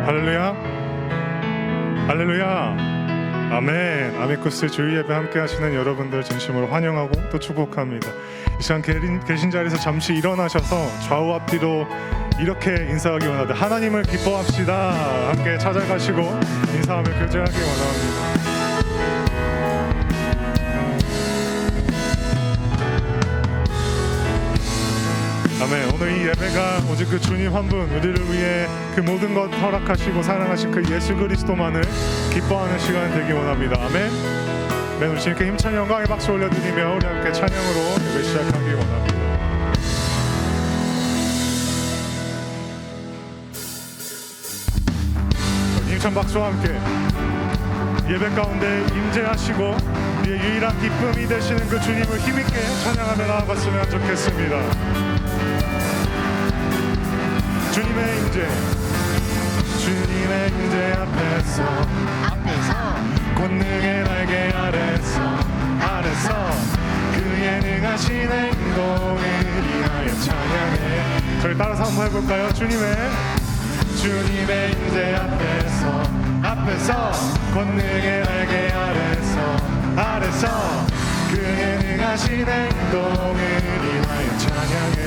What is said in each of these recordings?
할렐루야, 할렐루야. 아멘. 아미쿠스 주일 예배 함께 하시는 여러분들 진심으로 환영하고 또 축복합니다. 이 시간 계신 자리에서 잠시 일어나셔서 좌우 앞뒤로 이렇게 인사하기 원합니다. 하나님을 기뻐합시다. 함께 찾아가시고 인사하며 교제하기 원합니다. 아멘. 오늘 이 예배가 오직 그 주님 한 분, 우리를 위해 그 모든 것 허락하시고 사랑하신 그 예수 그리스도만을 기뻐하는 시간 되기 원합니다. 아멘. 아멘. 우리 주님께 힘찬 영광의 박수 올려드리며 우리 함께 찬양으로 예배 시작하기 원합니다. 힘찬 박수와 함께 예배 가운데 임재하시고 우리의 유일한 기쁨이 되시는 그 주님을 힘있게 찬양하며 나아갔으면 좋겠습니다. 주님의 임재, 주님의 임재 앞에서 권능의 날개 아래서 그의 능하신 행동을 위하여 찬양해. 저희 따라서 한번 해볼까요? 주님의 임재 앞에서 권능의 날개 아래서 그의 능하신 행동을 위하여 찬양해.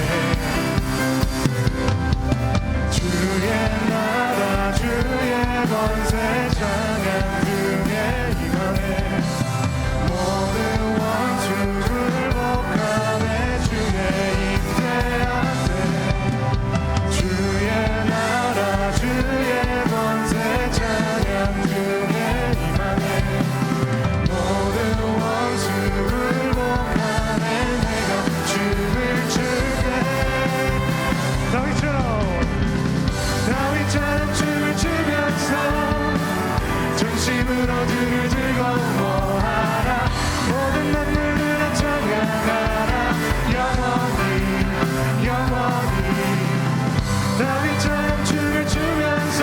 주의 나라 주의 권세 찬양 주의 임하네. 모든 원수 굴복하네. 주의 임재 앞에 주의 나라 주의 권세 찬양 주의 임하네. 모든 원수 굴복하네. 내가 춤을 출게. 다윗처럼 춤을 추면서 전심으로 주를 즐거워하라. 모든 만물들아 찬양하라. 영원히 다윗처럼 춤을 추면서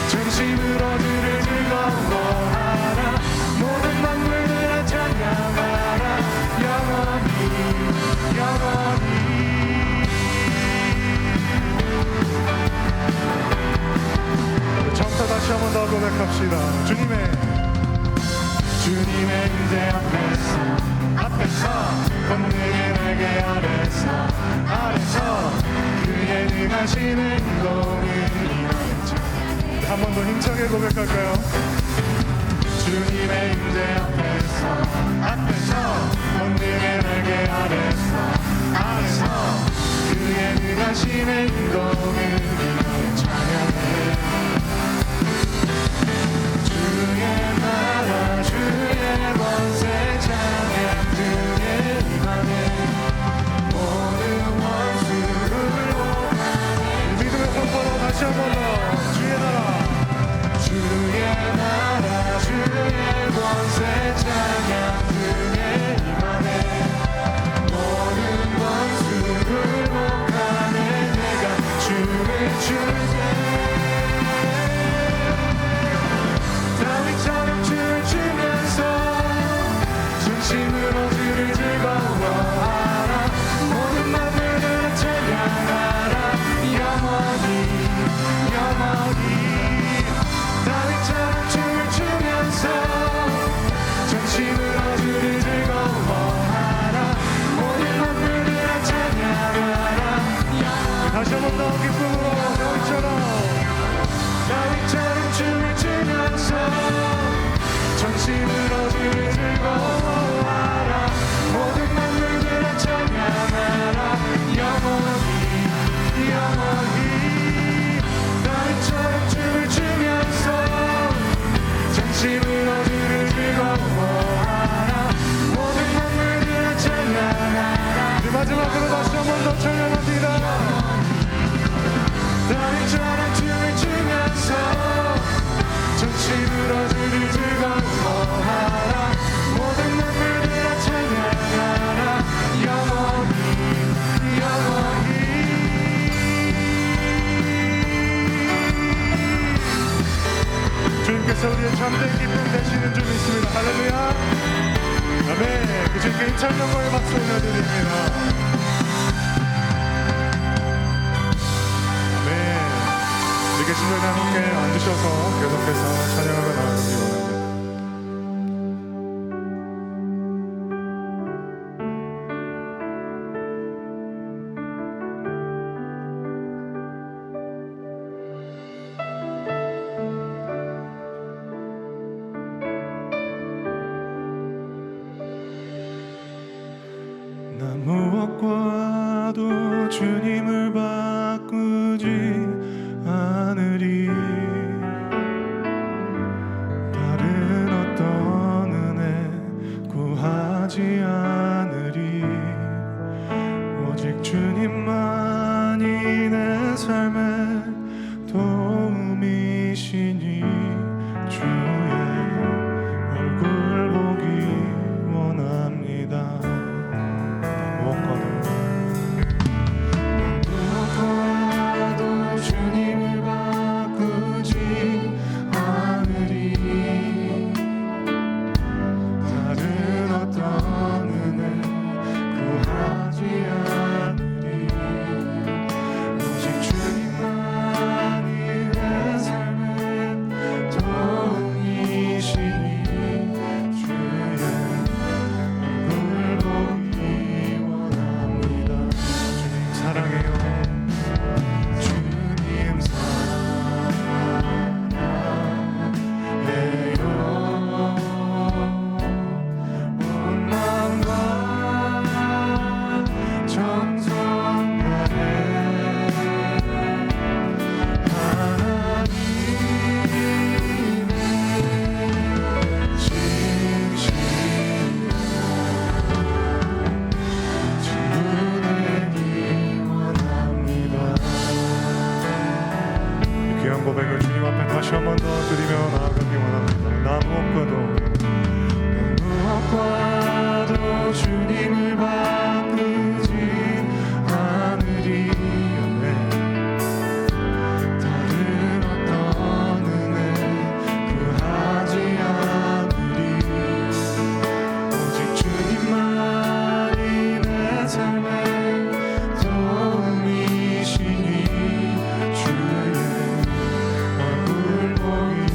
전심으로 주를 즐거워하라. 모든 만물들아 찬양하라. 영원히 처음부터 다시 한 번 더 고백합시다. 주님의 임재 앞에서 권능의 날개 아래서 그의 능하신 행동을 위하여 찬양해. 한 번 더 힘차게 고백할까요? 주님의 임재 앞에서 권능의 날개 아래서 그의 능하신 행동을 위하여 찬양해. 주의 나라 주의 권세 찬양 주의 임하네. 모든 원수를 굴복하네. 믿음의 선포로 다시 한 번 더. 주의 나라 주의 권세 찬양 주의 임하네. 모든 원수를 굴복하네. 내가 춤을 출게. 다윗처럼 춤을 추면서 전심으로 주를 즐거워하라. 모든 만물들아 찬양하라. 영원히 다윗처럼 춤을 추면서 전심으로 주를 즐거워하라. 모든 만물들아 찬양하라. 다시 한 번 더 기쁨으로 다윗처럼 춤을 추면서 전심으로 주를 즐거워하라. 모든 만물들아 찬양하라. 영원히 다윗처럼 춤을 추면서 전심으로 주를 즐거워하라. 모든 만물들아 찬양하라. 마지막으로 다시 한 번 더 찬양합니다. 다윗처럼 춤을 추면서 전심으로 주를 즐거워하라. 모든 만물들아 찬양하라. 영원히 주님께서 우리의 참된 기쁨 되시는 줄 믿습니다. 할렐루야. 아멘. 그 주님께 힘찬 영광의 박수 올려드립니다. 계신 자리 함께 앉으셔서 계속해서 찬양하며 나아가기 원합니다. 나 무엇과도 주님을 바꾸지 않으리. 다른 어떤 은혜 구하지 않으리. 오직 주님만이 내 삶의 도움이시니 주의 얼굴 보기 원합니다. 무엇과도 주님을 바꾸지 않으리. 다른 어떤 은혜 구하지 않으리. 오직 주님만이 내 삶의 도움이시니 주의 얼굴 보기 원합니다. 주님 사랑해요. 주님 사랑해요. 온 마음과 정성 다해 하나님의 진실한 친구 되기 원합니다. 이 귀한 고백을 주님 앞에 다시 한 번 더 드리며 나아가기 원합니다. 나 무엇과도 주님을 바꾸지 않으리. 아멘. 다른 어떤 은혜 구하지 않으리. 오직 주님만이 내 삶의 도움이시니 주의 얼굴 보기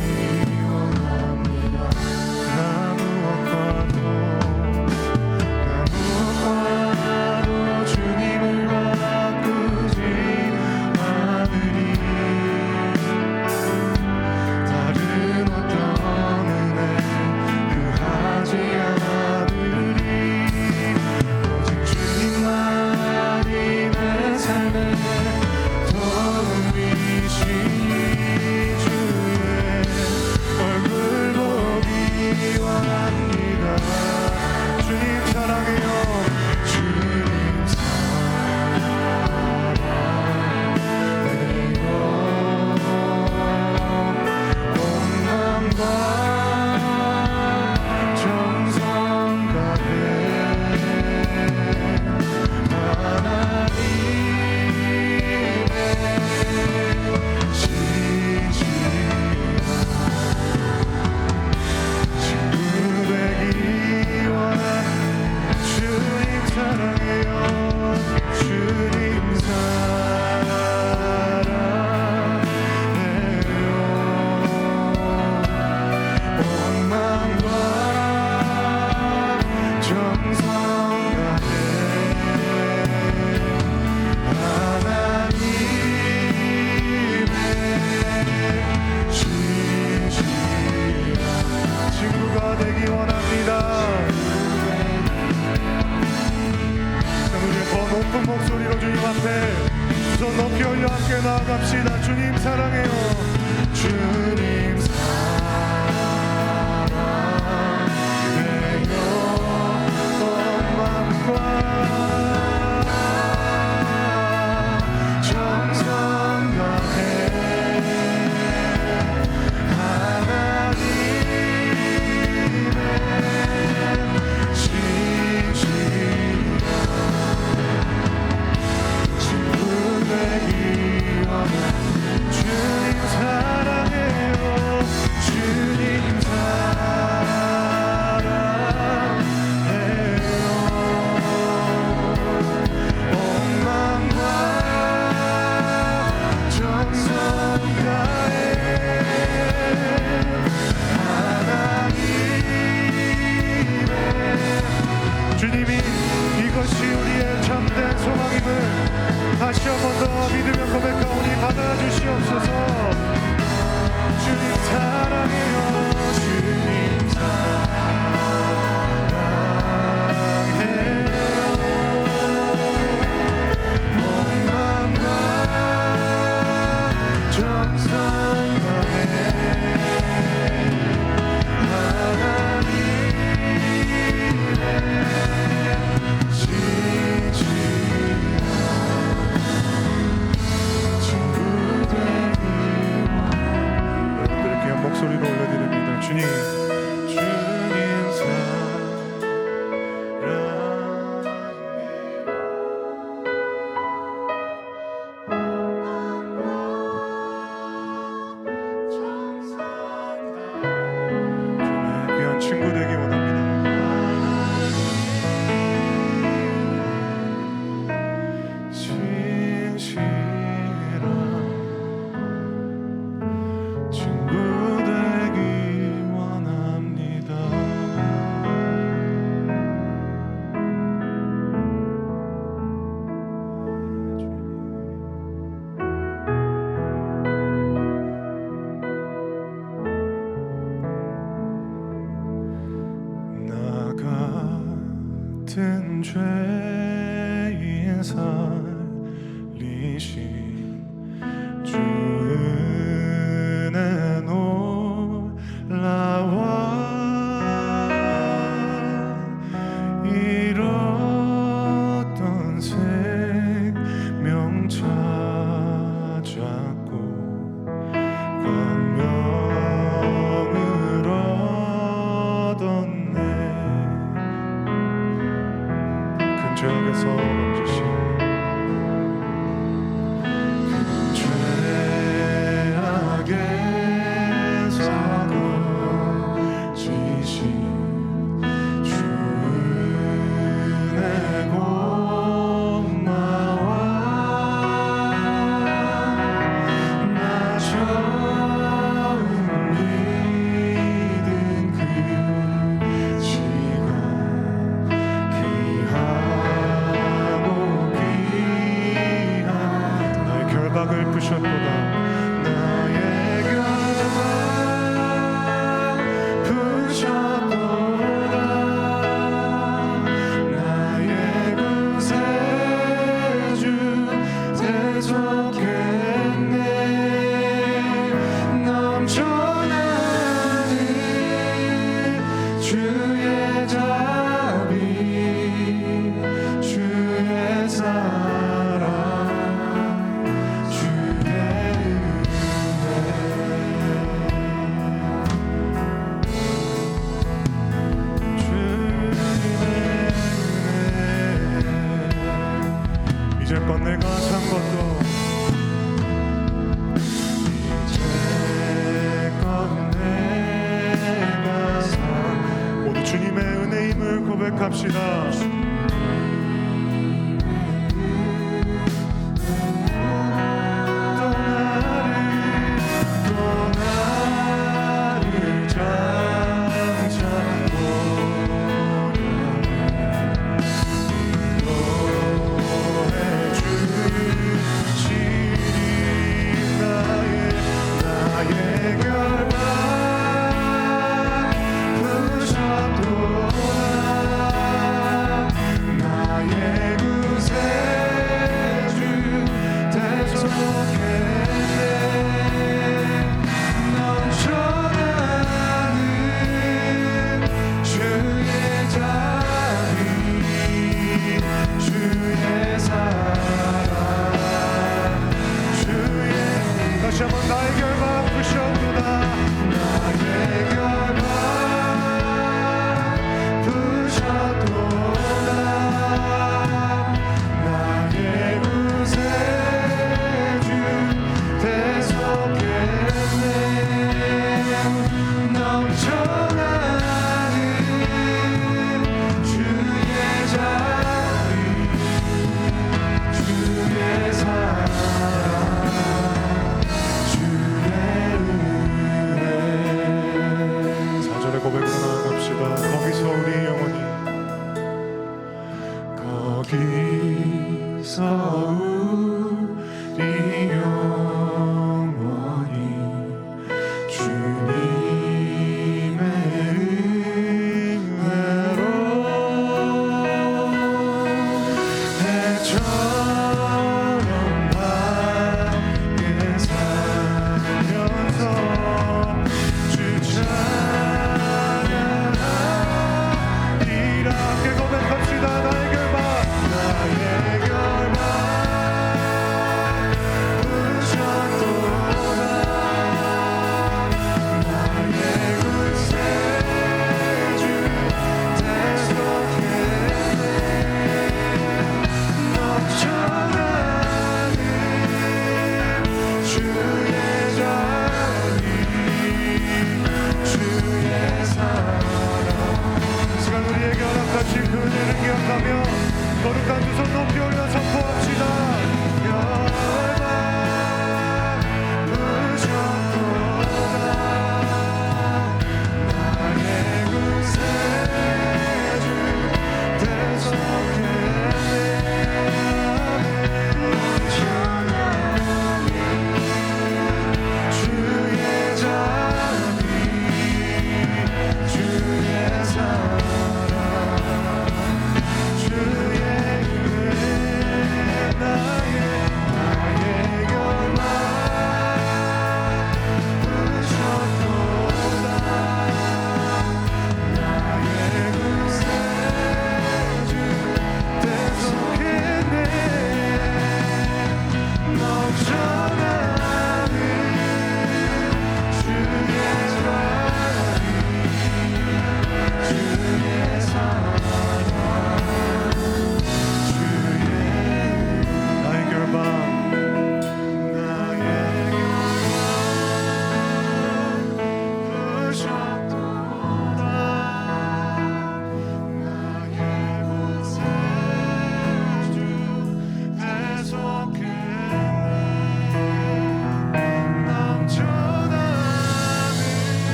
원합니다. 나 무엇과도 주님을 바꾸지 않으리. 다른 어떤 은혜 구하지 않으리. 오직 주님만이 내 삶의 도움이시니 주의 얼굴 보기 원합니다. 주님 사랑해요. 주님 사랑해요. 온 마음과 정성 다해 하나님의 진실한 친구 되기 원합니다. 주님 사랑해요. 주님 사랑해요. 온 마음과 정성 다해 하나님의 진실한 친구가 되기 원합니다. 우리 더 높은 목소리로 주님 앞에 두 손 높이 올려 함께 나아갑시다. 주님 사랑해요. 주님 사랑해요. 온 마음과 정성 다해 하나님의 진실한 친구 되기 원합니다. 주님 사랑해요. 주시옵소서. 주님 사랑해요. 주님 목소리로 올려드립니다. 주님, 주님 사랑 귀한 친구 되기 원합니다. 같은 죄인 살리신 주 은혜 놀라와 잃었던 생명 찾았고 광명을 얻었네. 죄악에서 건지신 그 죄악에서 건지신 주 은혜 고마워. 나 처음 믿은 그 시간 결박을 푸셨도다. 나의 결박 푸셨도다. 나의 구세주 대속했네. 넘쳐나는 주의 자비 주의 사랑 이제껏 내가 산 것도 이제껏 내가 산 모두 주님의 은혜임을 고백합시다. 또 나를 장착 결박 푸셨도다.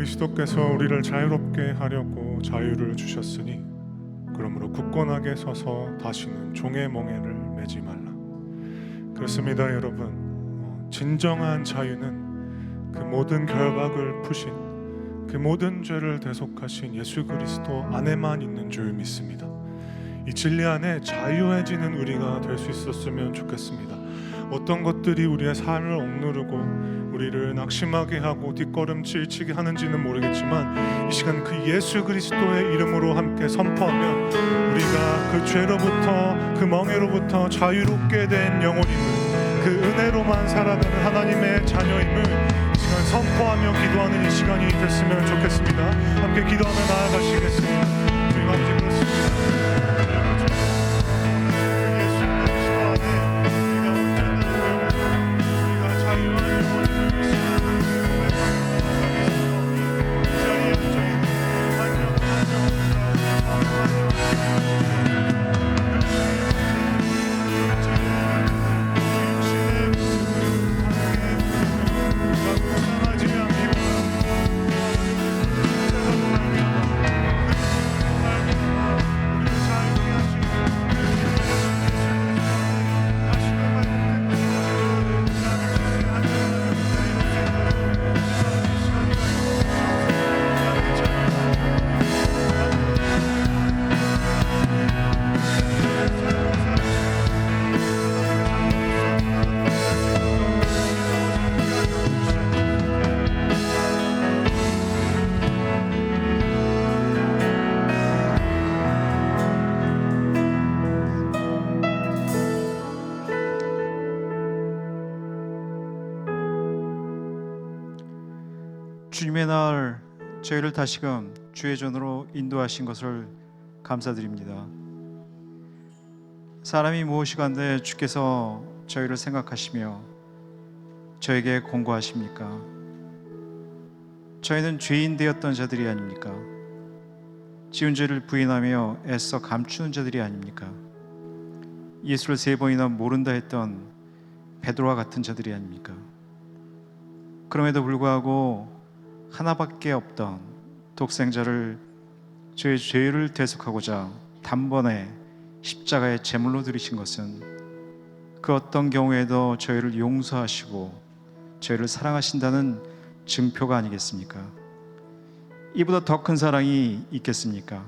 그리스도께서 우리를 자유롭게 하려고 자유를 주셨으니 그러므로 굳건하게 서서 다시는 종의 멍에를 매지 말라. 그렇습니다, 여러분. 진정한 자유는 그 모든 결박을 푸신, 그 모든 죄를 대속하신 예수 그리스도 안에만 있는 줄 믿습니다. 이 진리 안에 자유해지는 우리가 될 수 있었으면 좋겠습니다. 어떤 것들이 우리의 삶을 억누르고 우리를 낙심하게 하고 뒷걸음질치게 하는지는 모르겠지만, 이 시간 그 예수 그리스도의 이름으로 함께 선포하며 우리가 그 죄로부터, 그 멍에로부터 자유롭게 된 영혼임을, 그 은혜로만 살아가는 하나님의 자녀임을 이 시간 선포하며 기도하는 이 시간이 됐으면 좋겠습니다. 함께 기도하며 나아가시겠습니다. 주님 아버지, 그렇습니다. 주님의 날 저희를 다시금 주의 전으로 인도하신 것을 감사드립니다. 사람이 무엇이간데 주께서 저희를 생각하시며 저에게 공고하십니까? 저희는 죄인 되었던 자들이 아닙니까? 지은 죄를 부인하며 애써 감추는 자들이 아닙니까? 예수를 3번이나 모른다 했던 베드로와 같은 자들이 아닙니까? 그럼에도 불구하고 하나밖에 없던 독생자를 저의 죄를 대속하고자 단번에 십자가의 제물로 드리신 것은 그 어떤 경우에도 저희를 용서하시고 저희를 사랑하신다는 증표가 아니겠습니까? 이보다 더 큰 사랑이 있겠습니까?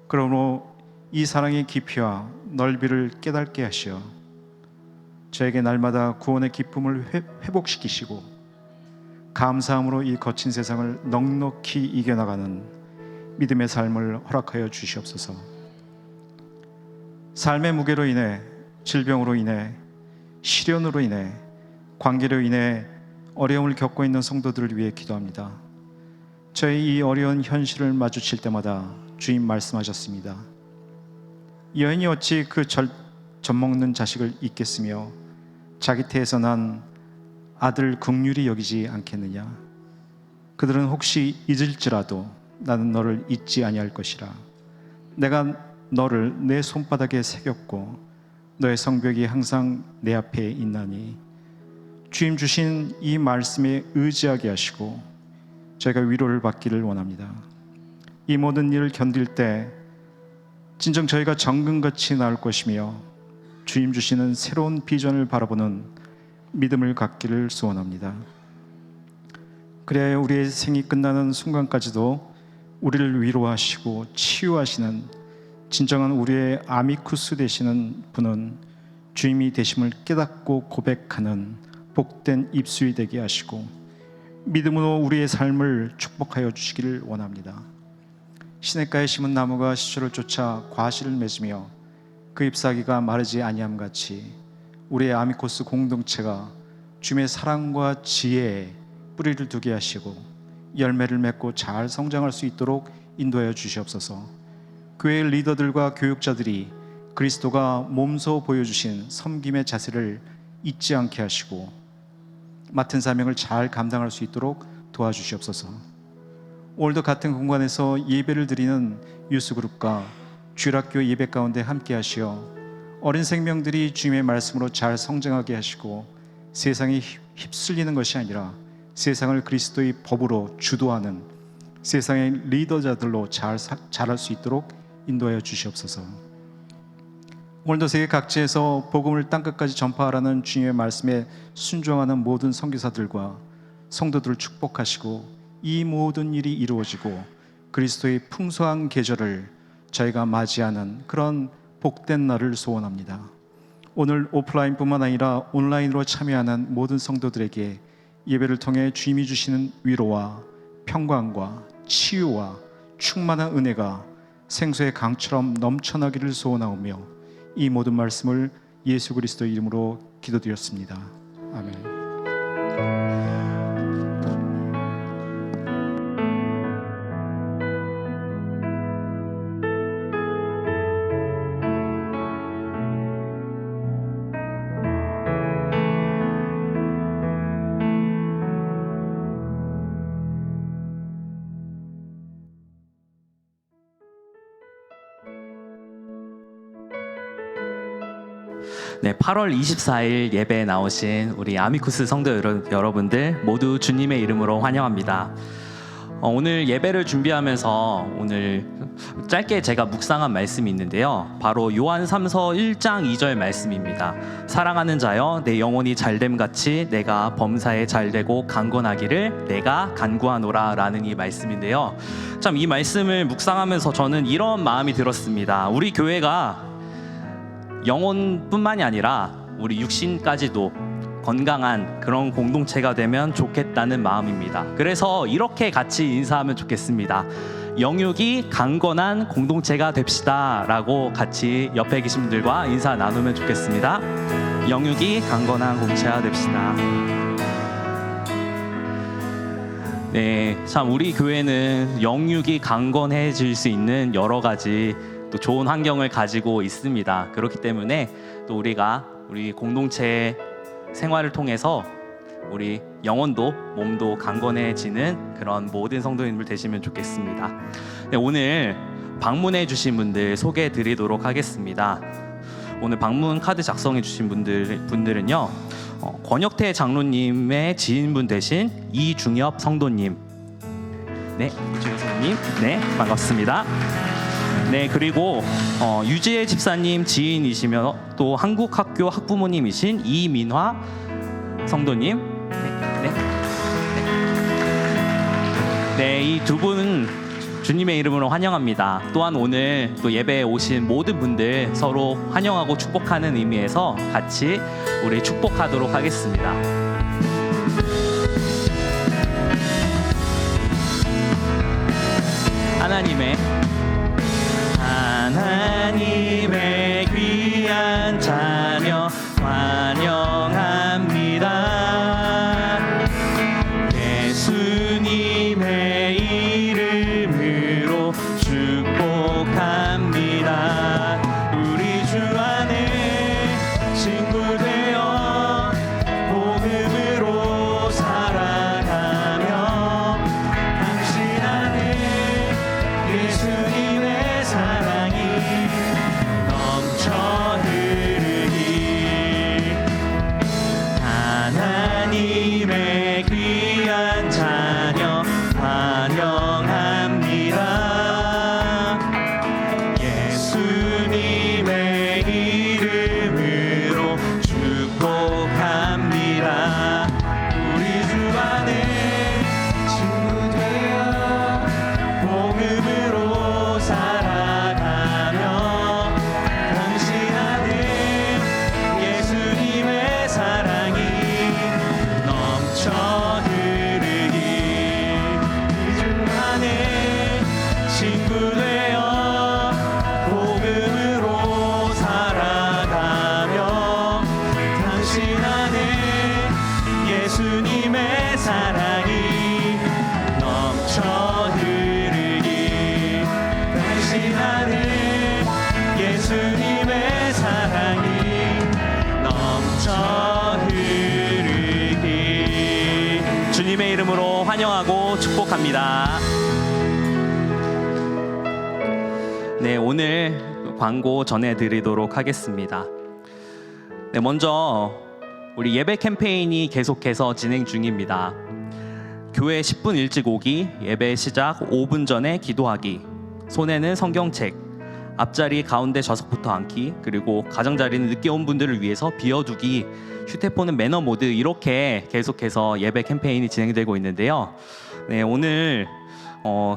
그러므로 이 사랑의 깊이와 넓이를 깨닫게 하시어 저에게 날마다 구원의 기쁨을 회복시키시고 감사함으로 이 거친 세상을 넉넉히 이겨나가는 믿음의 삶을 허락하여 주시옵소서. 삶의 무게로 인해, 질병으로 인해, 시련으로 인해, 관계로 인해 어려움을 겪고 있는 성도들을 위해 기도합니다. 저희 이 어려운 현실을 마주칠 때마다 주님 말씀하셨습니다. 여인이 어찌 그 젖먹는 자식을 잊겠으며 자기 태에서 난 아들 긍휼히 여기지 않겠느냐? 그들은 혹시 잊을지라도 나는 너를 잊지 아니할 것이라. 내가 너를 내 손바닥에 새겼고 너의 성벽이 항상 내 앞에 있나니. 주님 주신 이 말씀에 의지하게 하시고 저희가 위로를 받기를 원합니다. 이 모든 일을 견딜 때 진정 저희가 정금같이 나을 것이며 주님 주시는 새로운 비전을 바라보는 믿음을 갖기를 소원합니다. 그래야 우리의 생이 끝나는 순간까지도 우리를 위로하시고 치유하시는 진정한 우리의 아미쿠스 되시는 분은 주님이 되심을 깨닫고 고백하는 복된 입술이 되게 하시고 믿음으로 우리의 삶을 축복하여 주시기를 원합니다. 시냇가에 심은 나무가 시초를 쫓아 과실을 맺으며 그 잎사귀가 마르지 아니함 같이 우리의 아미코스 공동체가 주님의 사랑과 지혜에 뿌리를 두게 하시고 열매를 맺고 잘 성장할 수 있도록 인도하여 주시옵소서. 교회 리더들과 교육자들이 그리스도가 몸소 보여주신 섬김의 자세를 잊지 않게 하시고 맡은 사명을 잘 감당할 수 있도록 도와주시옵소서. 오늘도 같은 공간에서 예배를 드리는 유스그룹과 주일학교 예배 가운데 함께 하시어 어린 생명들이 주님의 말씀으로 잘 성장하게 하시고 세상에 휩쓸리는 것이 아니라 세상을 그리스도의 법으로 주도하는 세상의 리더자들로 자랄 수 있도록 인도하여 주시옵소서. 오늘도 세계 각지에서 복음을 땅끝까지 전파하라는 주님의 말씀에 순종하는 모든 선교사들과 성도들을 축복하시고 이 모든 일이 이루어지고 그리스도의 풍성한 계절을 저희가 맞이하는 그런 복된 날을 소원합니다. 오늘 오프라인뿐만 아니라 온라인으로 참여하는 모든 성도들에게 예배를 통해 주님이 주시는 위로와 평강과 치유와 충만한 은혜가 생수의 강처럼 넘쳐나기를 소원하오며 이 모든 말씀을 예수 그리스도의 이름으로 기도드렸습니다. 아멘. 네, 8월 24일 예배에 나오신 우리 아미쿠스 성도 여러분들 모두 주님의 이름으로 환영합니다. 오늘 예배를 준비하면서 오늘 짧게 제가 묵상한 말씀이 있는데요. 바로 요한 3서 1장 2절 말씀입니다. 사랑하는 자여 내 영혼이 잘됨 같이 내가 범사에 잘되고 강건하기를 내가 간구하노라 라는 이 말씀인데요. 참 이 말씀을 묵상하면서 저는 이런 마음이 들었습니다. 우리 교회가 영혼뿐만이 아니라 우리 육신까지도 건강한 그런 공동체가 되면 좋겠다는 마음입니다. 그래서 이렇게 같이 인사하면 좋겠습니다. 영육이 강건한 공동체가 됩시다 라고 같이 옆에 계신 분들과 인사 나누면 좋겠습니다. 영육이 강건한 공동체가 됩시다. 네, 참 우리 교회는 영육이 강건해질 수 있는 여러 가지 또 좋은 환경을 가지고 있습니다. 그렇기 때문에 또 우리가 우리 공동체 생활을 통해서 우리 영혼도 몸도 강건해지는 그런 모든 성도님들 되시면 좋겠습니다. 네, 오늘 방문해 주신 분들 소개해 드리도록 하겠습니다. 오늘 방문 카드 작성해 주신 분들은요, 권혁태 장로님의 지인분 되신 이중엽 성도님, 네, 이중엽 성도님, 네, 반갑습니다. 네, 그리고 유지혜 집사님 지인이시며 또 한국학교 학부모님이신 이민화 성도님, 네, 이 두 분 주님의 이름으로 환영합니다. 또한 오늘 또 예배에 오신 모든 분들 서로 환영하고 축복하는 의미에서 같이 우리 축복하도록 하겠습니다. 하나님의 귀한 자녀 환영합니다. 예수님의 이름으로 축복합니다. 우리 주 안에 친구 되어 복음으로 살아가며 당신 안에 예수님의 사랑이 넘쳐 흐르기. 하나님의 귀한 자녀 환영합니다. 예수님의 이름으로 축복합니다. 우리 주 안에 친구 되어 복음으로 살아가며 당신 안에 예수님의 사랑이 넘쳐 흐르기. 이 주 안에 친구 되어 복음으로 살아가며 당신 안에 예수님의 사랑이 넘쳐 흐르기. 당신 안에 예수님의 사랑이 넘쳐 흐르기. 주님의 이름으로 환영하고 축복합니다. 네, 오늘 광고 전해드리도록 하겠습니다. 네, 먼저 우리 예배 캠페인이 계속해서 진행 중입니다. 교회 10분 일찍 오기, 예배 시작 5분 전에 기도하기, 손에는 성경책, 앞자리 가운데 좌석부터 앉기, 그리고 가장자리는 늦게 온 분들을 위해서 비워두기, 휴대폰은 매너 모드, 이렇게 계속해서 예배 캠페인이 진행되고 있는데요. 네, 오늘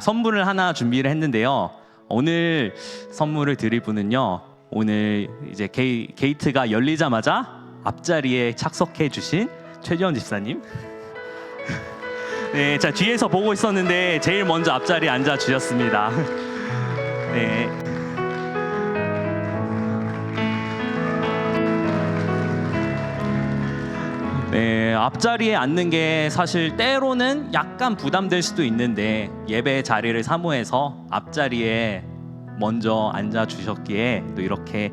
선물을 하나 준비를 했는데요. 오늘 선물을 드릴 분은요, 오늘 이제 게이트가 열리자마자 앞자리에 착석해 주신 최지원 집사님. 네, 자, 뒤에서 보고 있었는데 제일 먼저 앞자리에 앉아 주셨습니다. 네. 네, 앞자리에 앉는 게 사실 때로는 약간 부담될 수도 있는데, 예배 자리를 사모해서 앞자리에 먼저 앉아 주셨기에 또 이렇게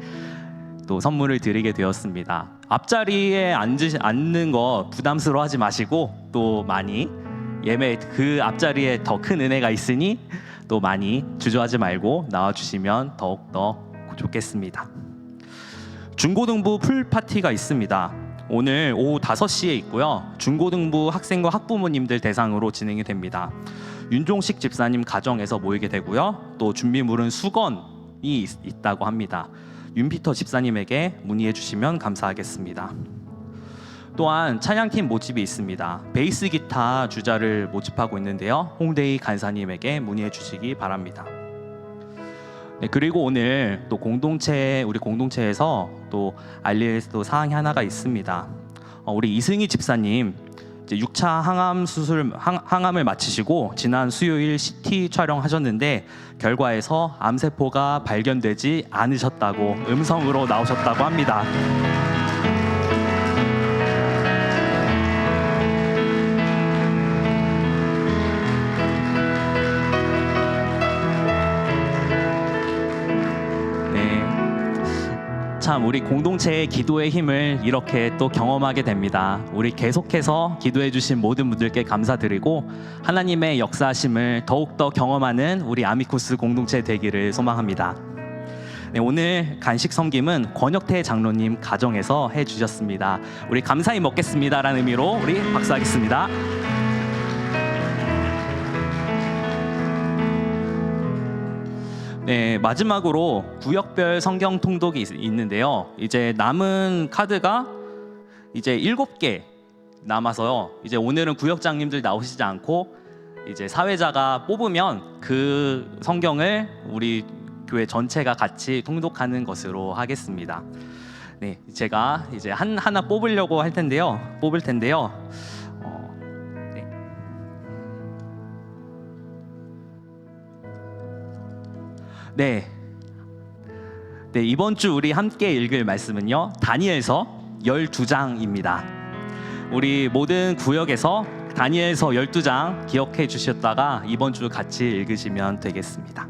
또 선물을 드리게 되었습니다. 앞자리에 앉는 거 부담스러워하지 마시고, 또 많이 예배 그 앞자리에 더 큰 은혜가 있으니 또 많이 주저하지 말고 나와주시면 더욱더 좋겠습니다. 중고등부 풀파티가 있습니다. 오늘 오후 5시에 있고요. 중고등부 학생과 학부모님들 대상으로 진행이 됩니다. 윤종식 집사님 가정에서 모이게 되고요. 또 준비물은 수건이 있다고 합니다. 윤피터 집사님에게 문의해 주시면 감사하겠습니다. 또한 찬양팀 모집이 있습니다. 베이스 기타 주자를 모집하고 있는데요. 홍대희 간사님에게 문의해 주시기 바랍니다. 네, 그리고 오늘 또 우리 공동체에서 또 알릴 또 사항이 하나가 있습니다. 우리 이승희 집사님 이제 6차 항암을 마치시고 지난 수요일 CT 촬영하셨는데 결과에서 암세포가 발견되지 않으셨다고 음성으로 나오셨다고 합니다. 참 우리 공동체의 기도의 힘을 이렇게 또 경험하게 됩니다. 우리 계속해서 기도해 주신 모든 분들께 감사드리고 하나님의 역사하심을 더욱더 경험하는 우리 아미코스 공동체 되기를 소망합니다. 네, 오늘 간식 섬김은 권혁태 장로님 가정에서 해주셨습니다. 우리 감사히 먹겠습니다라는 의미로 우리 박수하겠습니다. 네, 마지막으로 구역별 성경 통독이 있는데요. 이제 남은 카드가 이제 7개 남아서요. 이제 오늘은 구역장님들 나오시지 않고 이제 사회자가 뽑으면 그 성경을 우리 교회 전체가 같이 통독하는 것으로 하겠습니다. 네, 제가 이제 하나 뽑으려고 할 텐데요. 뽑을 텐데요. 네, 이번 주 우리 함께 읽을 말씀은요, 다니엘서 12장입니다. 우리 모든 구역에서 다니엘서 12장 기억해 주셨다가 이번 주 같이 읽으시면 되겠습니다.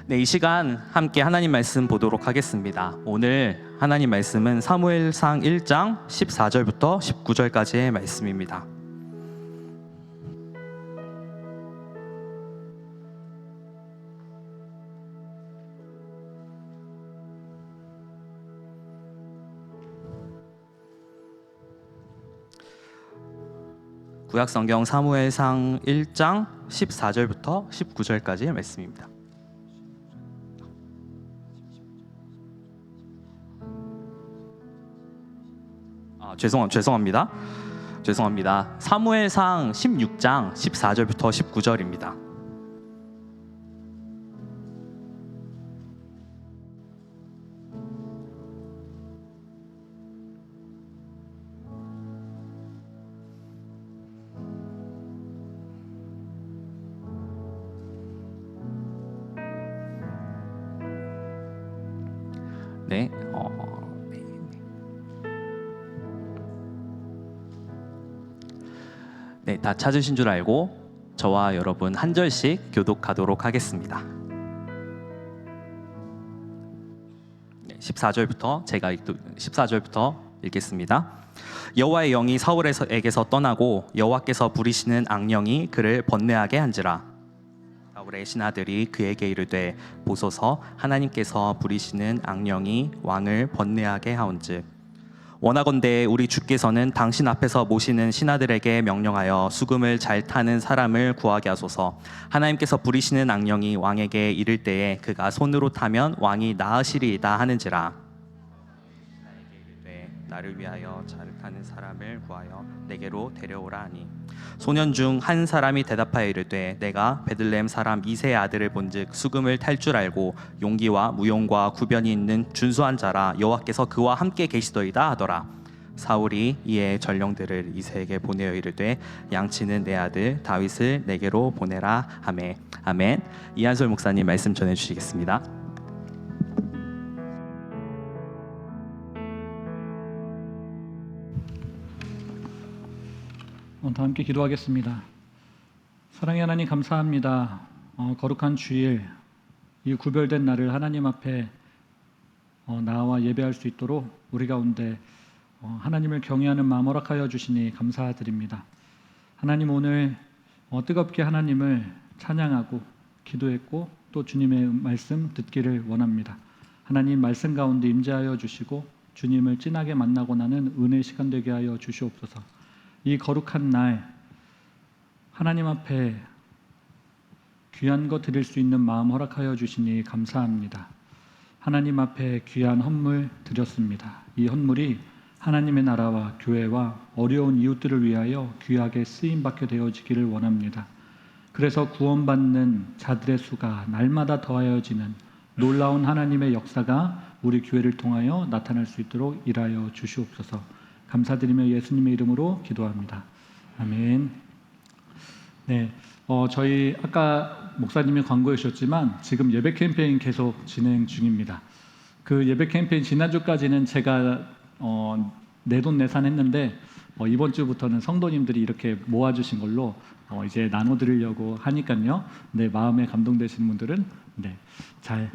네, 이 시간 함께 하나님 말씀 보도록 하겠습니다. 오늘 하나님 말씀은 사무엘상 1장 14절부터 19절까지의 말씀입니다. 구약성경 사무엘상 1장 14절부터 19절까지의 말씀입니다. 죄송합니다. 사무엘상 16장 14절부터 19절입니다. 네, 다 찾으신 줄 알고 저와 여러분 한 절씩 교독하도록 하겠습니다. 14절부터 읽겠습니다. 여호와의 영이 사울에게서 떠나고 여호와께서 부리시는 악령이 그를 번뇌하게 한지라. 사울의 신하들이 그에게 이르되 보소서 하나님께서 부리시는 악령이 왕을 번뇌하게 하온즉 원하건대 우리 주께서는 당신 앞에서 모시는 신하들에게 명령하여 수금을 잘 타는 사람을 구하게 하소서. 하나님께서 부리시는 악령이 왕에게 이를 때에 그가 손으로 타면 왕이 나으시리이다 하는지라. 나에게 이르되 나를 위하여 잘 타는 사람을 구하여 내게로 데려오라 하니 소년 중 한 사람이 대답하여 이르되 내가 베들레헴 사람 이새의 아들을 본즉 수금을 탈 줄 알고 용기와 무용과 구변이 있는 준수한 자라 여호와께서 그와 함께 계시더이다 하더라. 사울이 이에 전령들을 이새에게 보내어 이르되 양치는 내 아들 다윗을 내게로 보내라 하매. 아멘. 이한솔 목사님 말씀 전해 주시겠습니다. 다 함께 기도하겠습니다. 사랑의 하나님 감사합니다. 거룩한 주일 이 구별된 날을 하나님 앞에 나와 예배할 수 있도록 우리 가운데 하나님을 경외하는 마음 허락하여 주시니 감사드립니다. 하나님 오늘 뜨겁게 하나님을 찬양하고 기도했고 또 주님의 말씀 듣기를 원합니다. 하나님 말씀 가운데 임재하여 주시고 주님을 진하게 만나고 나는 은혜의 시간 되게 하여 주시옵소서. 이 거룩한 날 하나님 앞에 귀한 것 드릴 수 있는 마음 허락하여 주시니 감사합니다. 하나님 앞에 귀한 헌물 드렸습니다. 이 헌물이 하나님의 나라와 교회와 어려운 이웃들을 위하여 귀하게 쓰임받게 되어지기를 원합니다. 그래서 구원받는 자들의 수가 날마다 더하여지는 놀라운 하나님의 역사가 우리 교회를 통하여 나타날 수 있도록 일하여 주시옵소서. 감사드리며 예수님의 이름으로 기도합니다. 아멘. 네, 저희 아까 목사님이 광고해 주셨지만 지금 예배 캠페인 계속 진행 중입니다. 그 예배 캠페인 지난주까지는 제가 내돈내산 했는데 이번 주부터는 성도님들이 이렇게 모아주신 걸로 이제 나눠드리려고 하니까요. 네, 마음에 감동되시는 분들은 잘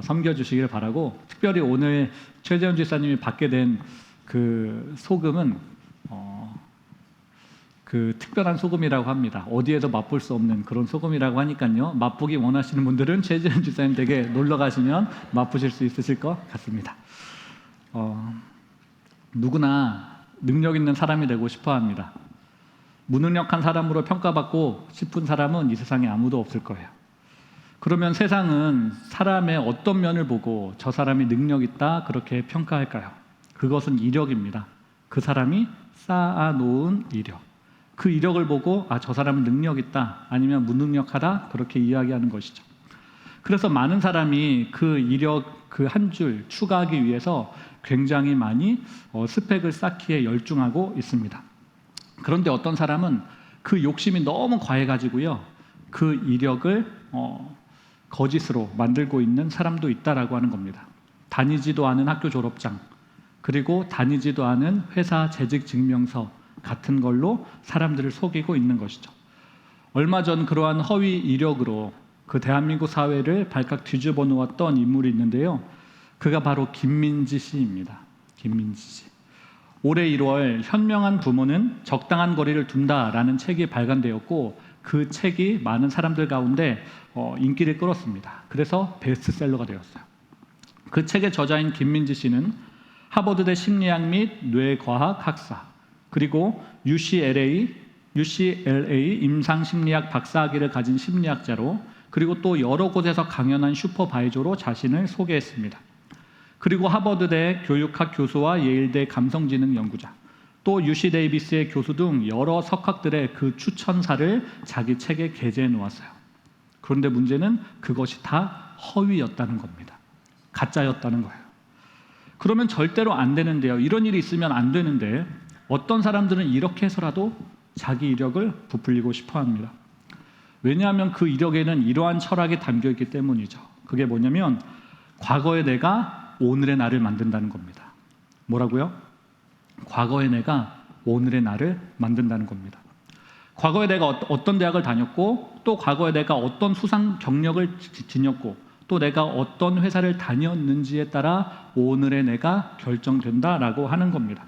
섬겨주시기를 바라고, 특별히 오늘 최재훈 지사님이 받게 된 그 소금은 그 특별한 소금이라고 합니다. 어디에도 맛볼 수 없는 그런 소금이라고 하니까요. 맛보기 원하시는 분들은 최재훈 지사님 댁에 놀러 가시면 맛보실 수 있으실 것 같습니다. 누구나 능력 있는 사람이 되고 싶어 합니다. 무능력한 사람으로 평가받고 싶은 사람은 이 세상에 아무도 없을 거예요. 그러면 세상은 사람의 어떤 면을 보고 저 사람이 능력 있다 그렇게 평가할까요? 그것은 이력입니다. 그 사람이 쌓아놓은 이력. 그 이력을 보고 저 사람은 능력 있다 아니면 무능력하다 그렇게 이야기하는 것이죠. 그래서 많은 사람이 그 이력 그 한 줄 추가하기 위해서 굉장히 많이 스펙을 쌓기에 열중하고 있습니다. 그런데 어떤 사람은 그 욕심이 너무 과해가지고요, 그 이력을 거짓으로 만들고 있는 사람도 있다라고 하는 겁니다. 다니지도 않은 학교 졸업장, 그리고 다니지도 않은 회사 재직 증명서 같은 걸로 사람들을 속이고 있는 것이죠. 얼마 전 그러한 허위 이력으로 그 대한민국 사회를 발칵 뒤집어 놓았던 인물이 있는데요. 그가 바로 김민지 씨입니다. 김민지 씨. 올해 1월 현명한 부모는 적당한 거리를 둔다라는 책이 발간되었고 그 책이 많은 사람들 가운데 인기를 끌었습니다. 그래서 베스트셀러가 되었어요. 그 책의 저자인 김민지 씨는 하버드대 심리학 및 뇌과학 학사, 그리고 UCLA 임상심리학 박사학위를 가진 심리학자로, 그리고 또 여러 곳에서 강연한 슈퍼바이저로 자신을 소개했습니다. 그리고 하버드대 교육학 교수와 예일대 감성지능 연구자, 또 UC 데이비스의 교수 등 여러 석학들의 그 추천사를 자기 책에 게재해 놓았어요. 그런데 문제는 그것이 다 허위였다는 겁니다. 가짜였다는 거예요. 그러면 절대로 안 되는데요. 이런 일이 있으면 안 되는데 어떤 사람들은 이렇게 해서라도 자기 이력을 부풀리고 싶어 합니다. 왜냐하면 그 이력에는 이러한 철학이 담겨 있기 때문이죠. 그게 뭐냐면 과거의 내가 오늘의 나를 만든다는 겁니다. 뭐라고요? 과거의 내가 오늘의 나를 만든다는 겁니다. 과거에 내가 어떤 대학을 다녔고, 또 과거에 내가 어떤 수상 경력을 지녔고, 또 내가 어떤 회사를 다녔는지에 따라 오늘의 내가 결정된다라고 하는 겁니다.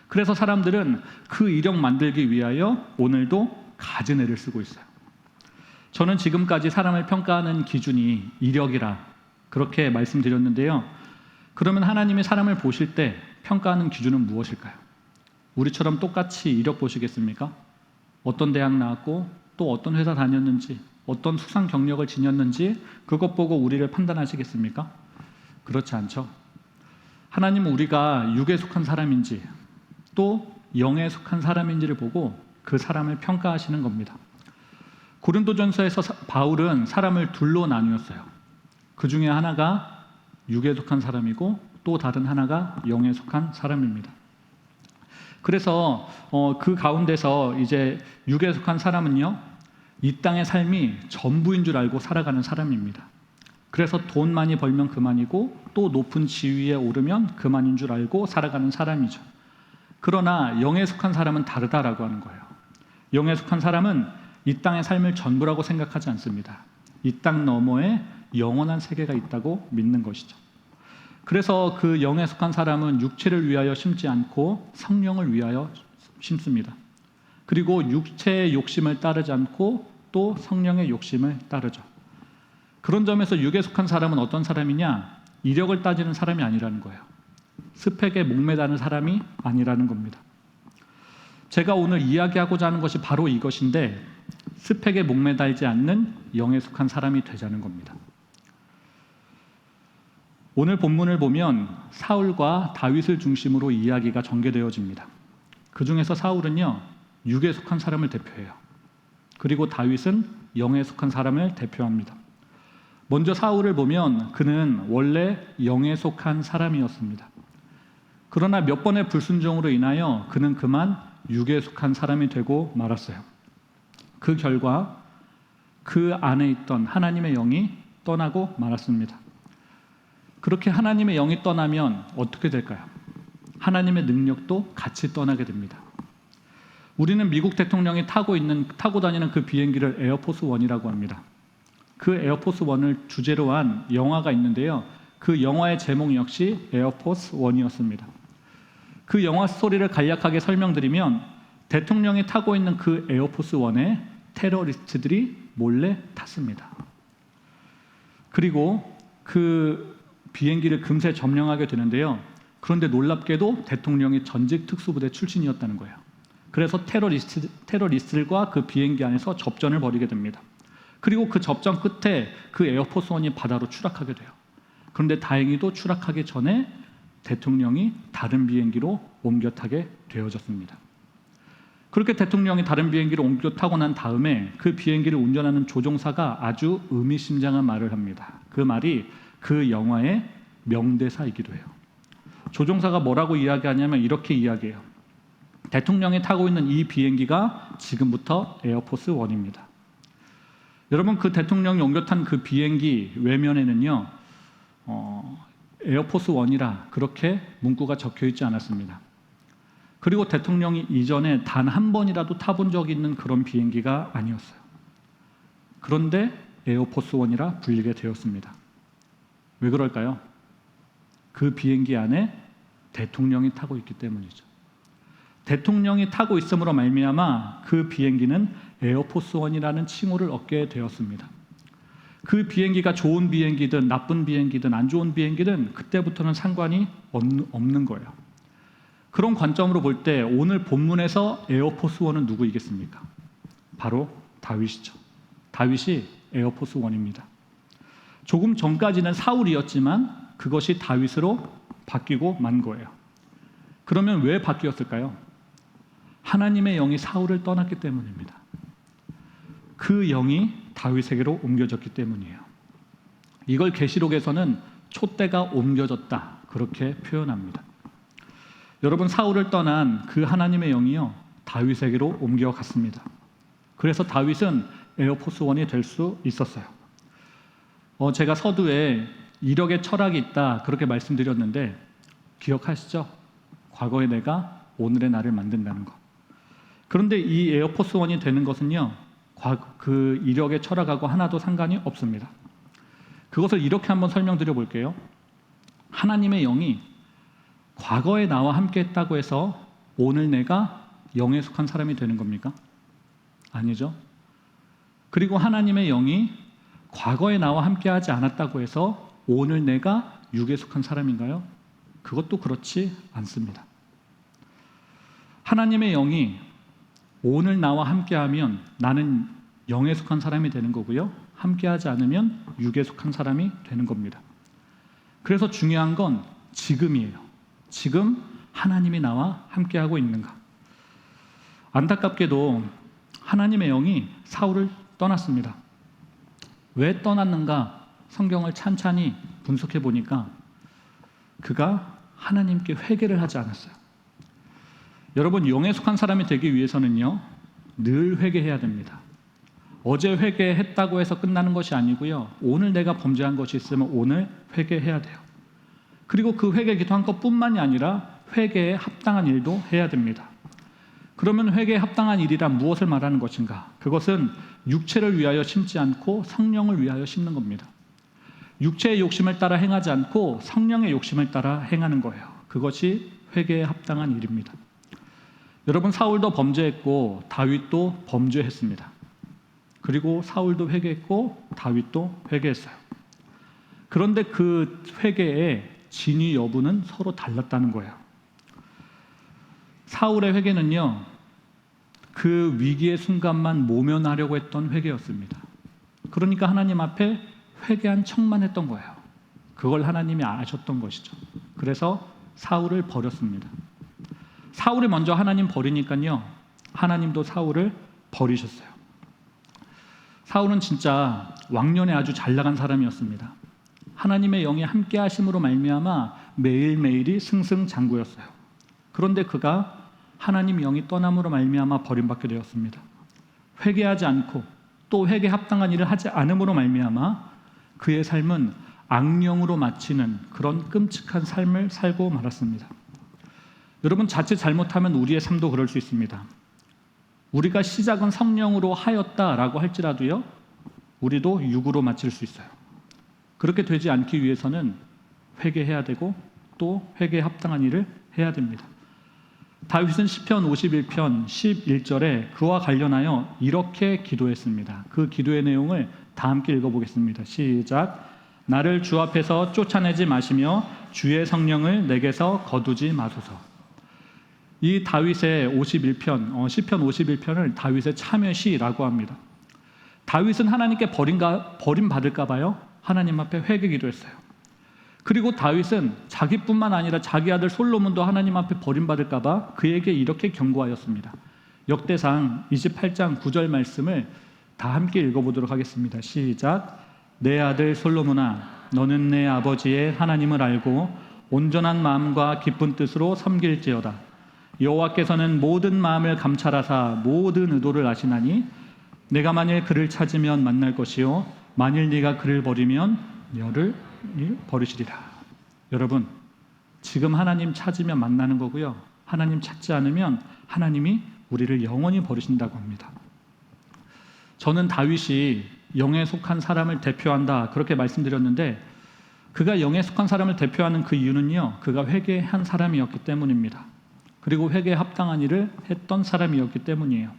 그래서 사람들은 그 이력 만들기 위하여 오늘도 갖은 애를 쓰고 있어요. 저는 지금까지 사람을 평가하는 기준이 이력이라 그렇게 말씀드렸는데요. 그러면 하나님이 사람을 보실 때 평가하는 기준은 무엇일까요? 우리처럼 똑같이 이력 보시겠습니까? 어떤 대학 나왔고 또 어떤 회사 다녔는지, 어떤 수상 경력을 지녔는지 그것 보고 우리를 판단하시겠습니까? 그렇지 않죠. 하나님은 우리가 육에 속한 사람인지 또 영에 속한 사람인지를 보고 그 사람을 평가하시는 겁니다. 고린도전서에서 바울은 사람을 둘로 나누었어요. 그 중에 하나가 육에 속한 사람이고 또 다른 하나가 영에 속한 사람입니다. 그래서 그 가운데서 이제 육에 속한 사람은요, 이 땅의 삶이 전부인 줄 알고 살아가는 사람입니다. 그래서 돈 많이 벌면 그만이고 또 높은 지위에 오르면 그만인 줄 알고 살아가는 사람이죠. 그러나 영에 속한 사람은 다르다라고 하는 거예요. 영에 속한 사람은 이 땅의 삶을 전부라고 생각하지 않습니다. 이 땅 너머에 영원한 세계가 있다고 믿는 것이죠. 그래서 그 영에 속한 사람은 육체를 위하여 심지 않고 성령을 위하여 심습니다. 그리고 육체의 욕심을 따르지 않고 또 성령의 욕심을 따르죠. 그런 점에서 육에 속한 사람은 어떤 사람이냐? 이력을 따지는 사람이 아니라는 거예요. 스펙에 목매다는 사람이 아니라는 겁니다. 제가 오늘 이야기하고자 하는 것이 바로 이것인데, 스펙에 목매달지 않는 영에 속한 사람이 되자는 겁니다. 오늘 본문을 보면 사울과 다윗을 중심으로 이야기가 전개되어집니다. 그 중에서 사울은요, 육에 속한 사람을 대표해요. 그리고 다윗은 영에 속한 사람을 대표합니다. 먼저 사울을 보면 그는 원래 영에 속한 사람이었습니다. 그러나 몇 번의 불순종으로 인하여 그는 그만 육에 속한 사람이 되고 말았어요. 그 결과 그 안에 있던 하나님의 영이 떠나고 말았습니다. 그렇게 하나님의 영이 떠나면 어떻게 될까요? 하나님의 능력도 같이 떠나게 됩니다. 우리는 미국 대통령이 타고 다니는 그 비행기를 에어포스 원이라고 합니다. 그 에어포스 원을 주제로 한 영화가 있는데요. 그 영화의 제목 역시 에어포스 원이었습니다. 그 영화 스토리를 간략하게 설명드리면, 대통령이 타고 있는 그 에어포스 원에 테러리스트들이 몰래 탔습니다. 그리고 그 비행기를 금세 점령하게 되는데요. 그런데 놀랍게도 대통령이 전직 특수부대 출신이었다는 거예요. 그래서 테러리스트들과 그 비행기 안에서 접전을 벌이게 됩니다. 그리고 그 접전 끝에 그 에어포스 원이 바다로 추락하게 돼요. 그런데 다행히도 추락하기 전에 대통령이 다른 비행기로 옮겨 타게 되어졌습니다. 그렇게 대통령이 다른 비행기로 옮겨 타고 난 다음에 그 비행기를 운전하는 조종사가 아주 의미심장한 말을 합니다. 그 말이 그 영화의 명대사이기도 해요. 조종사가 뭐라고 이야기하냐면 이렇게 이야기해요. 대통령이 타고 있는 이 비행기가 지금부터 에어포스 원입니다. 여러분, 그 대통령이 옮겨 탄 그 비행기 외면에는요, 에어포스 원이라 그렇게 문구가 적혀 있지 않았습니다. 그리고 대통령이 이전에 단 한 번이라도 타본 적이 있는 그런 비행기가 아니었어요. 그런데 에어포스 원이라 불리게 되었습니다. 왜 그럴까요? 그 비행기 안에 대통령이 타고 있기 때문이죠. 대통령이 타고 있음으로 말미암아 그 비행기는 에어포스 원이라는 칭호를 얻게 되었습니다. 그 비행기가 좋은 비행기든 나쁜 비행기든 안 좋은 비행기든 그때부터는 상관이 없는 거예요. 그런 관점으로 볼 때 오늘 본문에서 에어포스 원은 누구이겠습니까? 바로 다윗이죠. 다윗이 에어포스 원입니다. 조금 전까지는 사울이었지만 그것이 다윗으로 바뀌고 만 거예요. 그러면 왜 바뀌었을까요? 하나님의 영이 사울을 떠났기 때문입니다. 그 영이 다윗에게로 옮겨졌기 때문이에요. 이걸 계시록에서는 촛대가 옮겨졌다 그렇게 표현합니다. 여러분, 사울을 떠난 그 하나님의 영이요, 다윗에게로 옮겨갔습니다. 그래서 다윗은 에어포스 원이 될 수 있었어요. 제가 서두에 이력에 철학이 있다 그렇게 말씀드렸는데 기억하시죠? 과거의 내가 오늘의 나를 만든다는 거. 그런데 이 에어포스 원이 되는 것은요, 그 이력의 철학하고 하나도 상관이 없습니다. 그것을 이렇게 한번 설명드려 볼게요. 하나님의 영이 과거에 나와 함께 했다고 해서 오늘 내가 영에 속한 사람이 되는 겁니까? 아니죠. 그리고 하나님의 영이 과거에 나와 함께 하지 않았다고 해서 오늘 내가 육에 속한 사람인가요? 그것도 그렇지 않습니다. 하나님의 영이 오늘 나와 함께하면 나는 영에 속한 사람이 되는 거고요. 함께하지 않으면 육에 속한 사람이 되는 겁니다. 그래서 중요한 건 지금이에요. 지금 하나님이 나와 함께하고 있는가. 안타깝게도 하나님의 영이 사울을 떠났습니다. 왜 떠났는가 성경을 찬찬히 분석해 보니까 그가 하나님께 회개를 하지 않았어요. 여러분, 영에 속한 사람이 되기 위해서는요, 늘 회개해야 됩니다. 어제 회개했다고 해서 끝나는 것이 아니고요, 오늘 내가 범죄한 것이 있으면 오늘 회개해야 돼요. 그리고 그 회개 기도한 것뿐만이 아니라 회개에 합당한 일도 해야 됩니다. 그러면 회개에 합당한 일이란 무엇을 말하는 것인가? 그것은 육체를 위하여 심지 않고 성령을 위하여 심는 겁니다. 육체의 욕심을 따라 행하지 않고 성령의 욕심을 따라 행하는 거예요. 그것이 회개에 합당한 일입니다. 여러분, 사울도 범죄했고 다윗도 범죄했습니다. 그리고 사울도 회개했고 다윗도 회개했어요. 그런데 그 회개의 진위 여부는 서로 달랐다는 거예요. 사울의 회개는요, 그 위기의 순간만 모면하려고 했던 회개였습니다. 그러니까 하나님 앞에 회개한 척만 했던 거예요. 그걸 하나님이 아셨던 것이죠. 그래서 사울을 버렸습니다. 사울이 먼저 하나님 버리니까요, 하나님도 사울을 버리셨어요. 사울은 진짜 왕년에 아주 잘 나간 사람이었습니다. 하나님의 영이 함께 하심으로 말미암아 매일매일이 승승장구였어요. 그런데 그가 하나님 영이 떠남으로 말미암아 버림받게 되었습니다. 회개하지 않고 또 회개 합당한 일을 하지 않음으로 말미암아 그의 삶은 악령으로 마치는 그런 끔찍한 삶을 살고 말았습니다. 여러분, 자칫 잘못하면 우리의 삶도 그럴 수 있습니다. 우리가 시작은 성령으로 하였다라고 할지라도요, 우리도 육으로 마칠 수 있어요. 그렇게 되지 않기 위해서는 회개해야 되고 또 회개에 합당한 일을 해야 됩니다. 다윗은 시편 51편 11절에 그와 관련하여 이렇게 기도했습니다. 그 기도의 내용을 다 함께 읽어보겠습니다. 시작. 나를 주 앞에서 쫓아내지 마시며 주의 성령을 내게서 거두지 마소서. 이 다윗의 51편, 시편 51편을 다윗의 참회시라고 합니다. 다윗은 하나님께 버림받을까 봐요, 하나님 앞에 회개 기도했어요. 그리고 다윗은 자기뿐만 아니라 자기 아들 솔로몬도 하나님 앞에 버림받을까 봐 그에게 이렇게 경고하였습니다. 역대상 28장 9절 말씀을 다 함께 읽어보도록 하겠습니다. 시작. 내 아들 솔로몬아, 너는 내 아버지의 하나님을 알고 온전한 마음과 기쁜 뜻으로 섬길지어다. 여호와께서는 모든 마음을 감찰하사 모든 의도를 아시나니 내가 만일 그를 찾으면 만날 것이요 만일 네가 그를 버리면 너를 버리시리라. 여러분, 지금 하나님 찾으면 만나는 거고요, 하나님 찾지 않으면 하나님이 우리를 영원히 버리신다고 합니다. 저는 다윗이 영에 속한 사람을 대표한다 그렇게 말씀드렸는데, 그가 영에 속한 사람을 대표하는 그 이유는요, 그가 회개한 사람이었기 때문입니다. 그리고 회개에 합당한 일을 했던 사람이었기 때문이에요.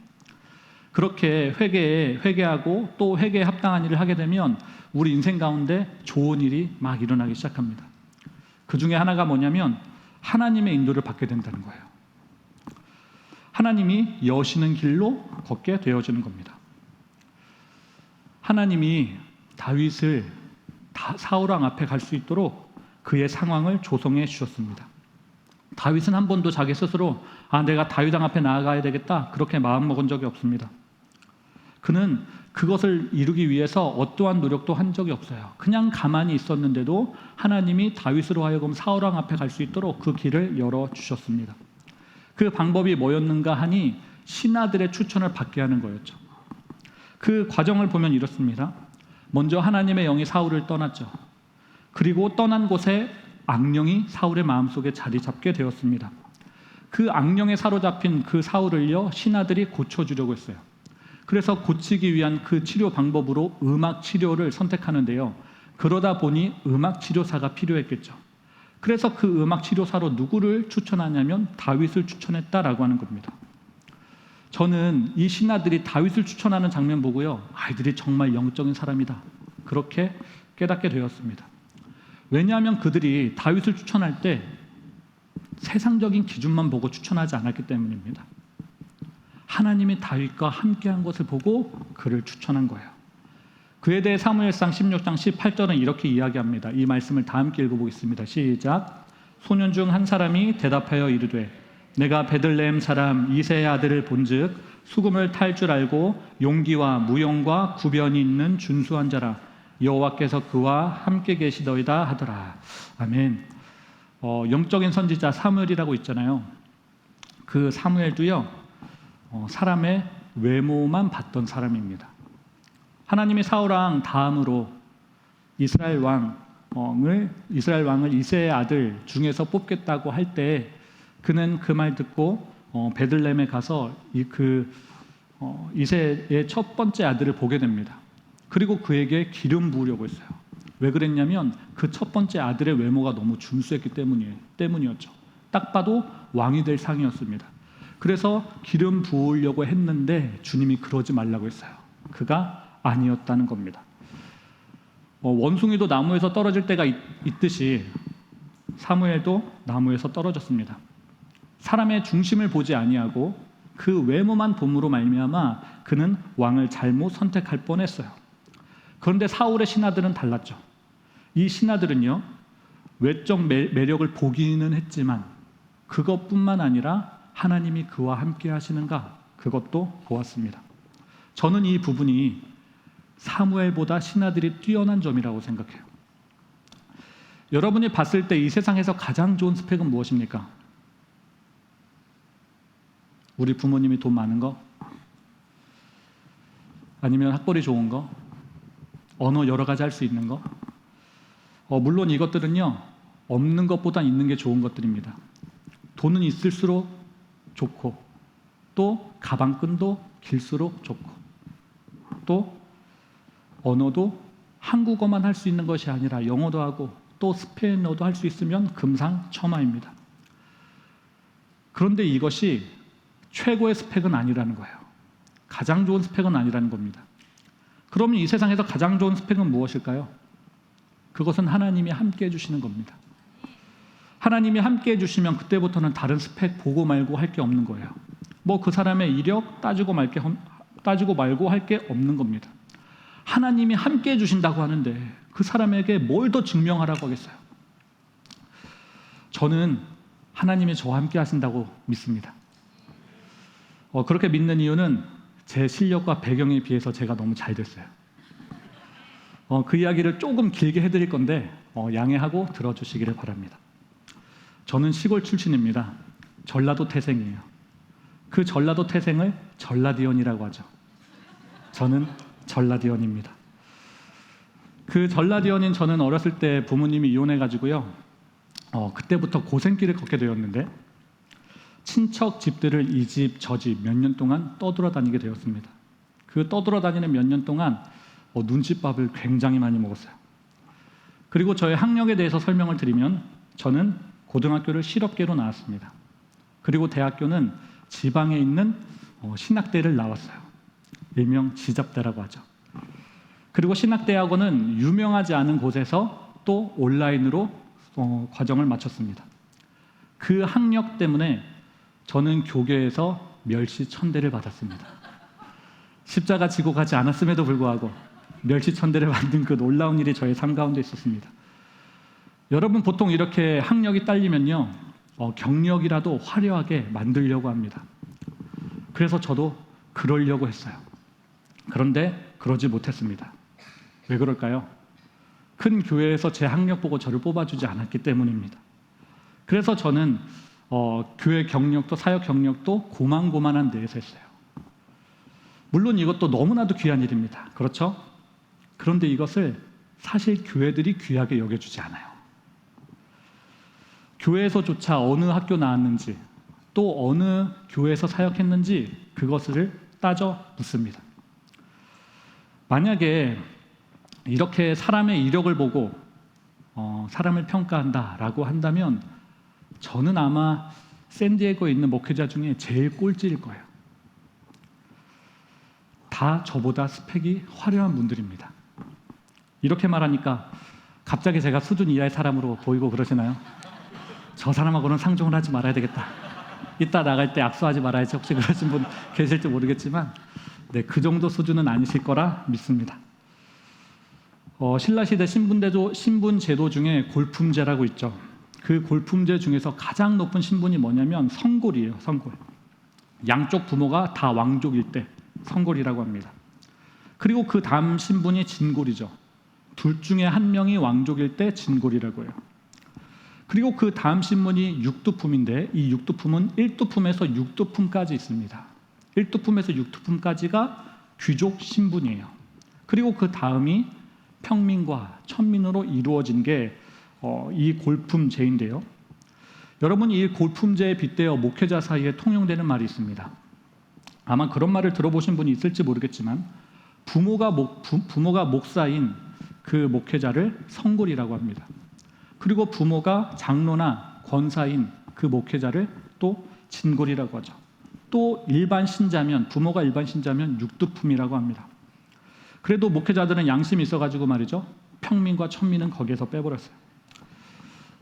그렇게 회개하고 또 회개에 합당한 일을 하게 되면 우리 인생 가운데 좋은 일이 막 일어나기 시작합니다. 그 중에 하나가 뭐냐면 하나님의 인도를 받게 된다는 거예요. 하나님이 여시는 길로 걷게 되어지는 겁니다. 하나님이 다윗을 사울 왕 앞에 갈 수 있도록 그의 상황을 조성해 주셨습니다. 다윗은 한 번도 자기 스스로 내가 다윗 왕 앞에 나아가야 되겠다 그렇게 마음먹은 적이 없습니다. 그는 그것을 이루기 위해서 어떠한 노력도 한 적이 없어요. 그냥 가만히 있었는데도 하나님이 다윗으로 하여금 사울 왕 앞에 갈 수 있도록 그 길을 열어주셨습니다. 그 방법이 뭐였는가 하니 신하들의 추천을 받게 하는 거였죠. 그 과정을 보면 이렇습니다. 먼저 하나님의 영이 사울을 떠났죠. 그리고 떠난 곳에 악령이 사울의 마음속에 자리 잡게 되었습니다. 그 악령에 사로잡힌 그 사울을요, 신하들이 고쳐주려고 했어요. 그래서 고치기 위한 그 치료 방법으로 음악 치료를 선택하는데요, 그러다 보니 음악 치료사가 필요했겠죠. 그래서 그 음악 치료사로 누구를 추천하냐면 다윗을 추천했다라고 하는 겁니다. 저는 이 신하들이 다윗을 추천하는 장면 보고요, 아이들이 정말 영적인 사람이다 그렇게 깨닫게 되었습니다. 왜냐하면 그들이 다윗을 추천할 때 세상적인 기준만 보고 추천하지 않았기 때문입니다. 하나님이 다윗과 함께한 것을 보고 그를 추천한 거예요. 그에 대해 사무엘상 16장 18절은 이렇게 이야기합니다. 이 말씀을 다 함께 읽어보겠습니다. 시작. 소년 중 한 사람이 대답하여 이르되 내가 베들레헴 사람 이새의 아들을 본즉 수금을 탈 줄 알고 용기와 무용과 구변이 있는 준수한 자라. 여호와께서 그와 함께 계시더이다 하더라. 아멘. 영적인 선지자 사무엘이라고 있잖아요. 그 사무엘도요, 사람의 외모만 봤던 사람입니다. 하나님이 사울 왕 다음으로 이스라엘 왕을 이새의 아들 중에서 뽑겠다고 할 때 그는 그 말 듣고 베들레헴에 가서 이새의 첫 번째 아들을 보게 됩니다. 그리고 그에게 기름 부으려고 했어요. 왜 그랬냐면 그 첫 번째 아들의 외모가 너무 준수했기 때문이었죠. 딱 봐도 왕이 될 상이었습니다. 그래서 기름 부으려고 했는데 주님이 그러지 말라고 했어요. 그가 아니었다는 겁니다. 원숭이도 나무에서 떨어질 때가 있듯이 사무엘도 나무에서 떨어졌습니다. 사람의 중심을 보지 아니하고 그 외모만 봄으로 말미암아 그는 왕을 잘못 선택할 뻔했어요. 그런데 사울의 신하들은 달랐죠. 이 신하들은요, 외적 매력을 보기는 했지만 그것뿐만 아니라 하나님이 그와 함께 하시는가, 그것도 보았습니다. 저는 이 부분이 사무엘보다 신하들이 뛰어난 점이라고 생각해요. 여러분이 봤을 때 이 세상에서 가장 좋은 스펙은 무엇입니까? 우리 부모님이 돈 많은 거? 아니면 학벌이 좋은 거? 언어 여러 가지 할 수 있는 거? 물론 이것들은요, 없는 것보다 있는 게 좋은 것들입니다. 돈은 있을수록 좋고, 또 가방끈도 길수록 좋고, 또 언어도 한국어만 할 수 있는 것이 아니라 영어도 하고 또 스페인어도 할 수 있으면 금상첨화입니다. 그런데 이것이 최고의 스펙은 아니라는 거예요. 가장 좋은 스펙은 아니라는 겁니다. 그러면 이 세상에서 가장 좋은 스펙은 무엇일까요? 그것은 하나님이 함께 해주시는 겁니다. 하나님이 함께 해주시면 그때부터는 다른 스펙 보고 말고 할 게 없는 거예요. 그 사람의 이력 따지고 말고 할 게 없는 겁니다. 하나님이 함께 해주신다고 하는데 그 사람에게 뭘 더 증명하라고 하겠어요? 저는 하나님이 저와 함께 하신다고 믿습니다. 그렇게 믿는 이유는 제 실력과 배경에 비해서 제가 너무 잘 됐어요. 그 이야기를 조금 길게 해드릴 건데 양해하고 들어주시기를 바랍니다. 저는 시골 출신입니다. 전라도 태생이에요. 그 전라도 태생을 전라디언이라고 하죠. 저는 전라디언입니다. 그 전라디언인 저는 어렸을 때 부모님이 이혼해가지고요, 그때부터 고생길을 걷게 되었는데 친척 집들을 이 집 저 집 몇 년 동안 떠돌아다니게 되었습니다. 그 떠돌아다니는 몇 년 동안 눈칫밥을 굉장히 많이 먹었어요. 그리고 저의 학력에 대해서 설명을 드리면 저는 고등학교를 실업계로 나왔습니다. 그리고 대학교는 지방에 있는 신학대를 나왔어요. 일명 지잡대라고 하죠. 그리고 신학대학원은 유명하지 않은 곳에서 또 온라인으로 과정을 마쳤습니다. 그 학력 때문에 저는 교계에서 멸시천대를 받았습니다. 십자가 지고 가지 않았음에도 불구하고 멸시천대를 받는 그 놀라운 일이 저의 삶 가운데 있었습니다. 여러분, 보통 이렇게 학력이 딸리면요, 경력이라도 화려하게 만들려고 합니다. 그래서 저도 그러려고 했어요. 그런데 그러지 못했습니다. 왜 그럴까요? 큰 교회에서 제 학력 보고 저를 뽑아주지 않았기 때문입니다. 그래서 저는 교회 경력도 사역 경력도 고만고만한 데에서 했어요. 물론 이것도 너무나도 귀한 일입니다. 그렇죠? 그런데 이것을 사실 교회들이 귀하게 여겨주지 않아요. 교회에서조차 어느 학교 나왔는지 또 어느 교회에서 사역했는지 그것을 따져 묻습니다. 만약에 이렇게 사람의 이력을 보고 사람을 평가한다라고 한다면 저는 아마 샌디에고에 있는 목회자 중에 제일 꼴찌일 거예요. 다 저보다 스펙이 화려한 분들입니다. 이렇게 말하니까 갑자기 제가 수준 이하의 사람으로 보이고 그러시나요? 저 사람하고는 상종을 하지 말아야 되겠다. 이따 나갈 때 악수하지 말아야지. 혹시 그러신 분 계실지 모르겠지만 네, 그 정도 수준은 아니실 거라 믿습니다. 신라시대 신분제도 중에 골품제라고 있죠. 그 골품제 중에서 가장 높은 신분이 뭐냐면 성골이에요. 성골. 양쪽 부모가 다 왕족일 때 성골이라고 합니다. 그리고 그 다음 신분이 진골이죠. 둘 중에 한 명이 왕족일 때 진골이라고 해요. 그리고 그 다음 신분이 육두품인데 이 육두품은 1두품에서 6두품까지 있습니다. 1두품에서 6두품까지가 귀족 신분이에요. 그리고 그 다음이 평민과 천민으로 이루어진 게 이 골품제인데요. 여러분, 이 골품제에 빗대어 목회자 사이에 통용되는 말이 있습니다. 아마 그런 말을 들어보신 분이 있을지 모르겠지만 부모가 목사인 그 목회자를 성골이라고 합니다. 그리고 부모가 장로나 권사인 그 목회자를 또 진골이라고 하죠. 또 일반 신자면 부모가 일반 신자면 육두품이라고 합니다. 그래도 목회자들은 양심이 있어가지고 말이죠. 평민과 천민은 거기에서 빼버렸어요.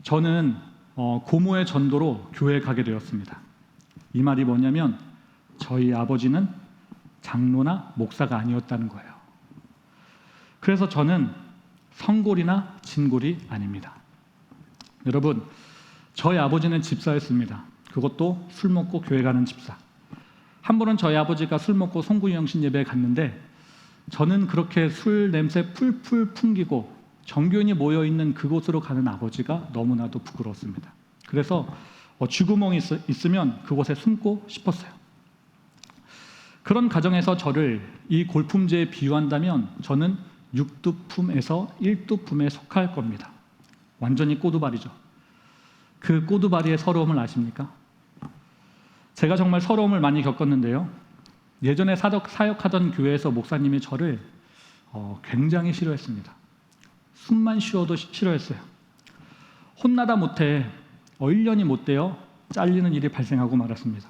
저는 고모의 전도로 교회에 가게 되었습니다. 이 말이 뭐냐면 저희 아버지는 장로나 목사가 아니었다는 거예요. 그래서 저는 성골이나 진골이 아닙니다. 여러분, 저희 아버지는 집사였습니다. 그것도 술 먹고 교회 가는 집사. 한 번은 저희 아버지가 술 먹고 송구영신 예배에 갔는데 저는 그렇게 술 냄새 풀풀 풍기고 정교인이 모여있는 그곳으로 가는 아버지가 너무나도 부끄러웠습니다. 그래서 쥐구멍이 있으면 그곳에 숨고 싶었어요. 그런 가정에서 저를 이 골품제에 비유한다면 저는 6두품에서 1두품에 속할 겁니다. 완전히 꼬두발이죠. 그 꼬두발이의 서러움을 아십니까? 제가 정말 서러움을 많이 겪었는데요. 예전에 사역하던 교회에서 목사님이 저를 굉장히 싫어했습니다. 숨만 쉬어도 싫어했어요. 혼나다 못해 1년이 못 되어 잘리는 일이 발생하고 말았습니다.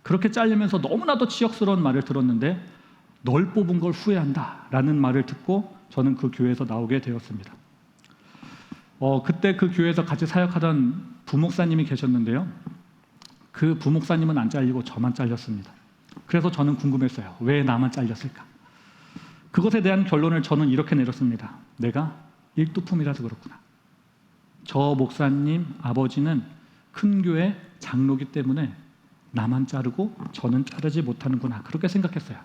그렇게 잘리면서 너무나도 치욕스러운 말을 들었는데 널 뽑은 걸 후회한다 라는 말을 듣고 저는 그 교회에서 나오게 되었습니다. 그때 그 교회에서 같이 사역하던 부목사님이 계셨는데요. 그 부목사님은 안 잘리고 저만 잘렸습니다. 그래서 저는 궁금했어요. 왜 나만 잘렸을까? 그것에 대한 결론을 저는 이렇게 내렸습니다. 내가 1두품이라서 그렇구나. 저 목사님 아버지는 큰 교회 장로기 때문에 나만 자르고 저는 자르지 못하는구나. 그렇게 생각했어요.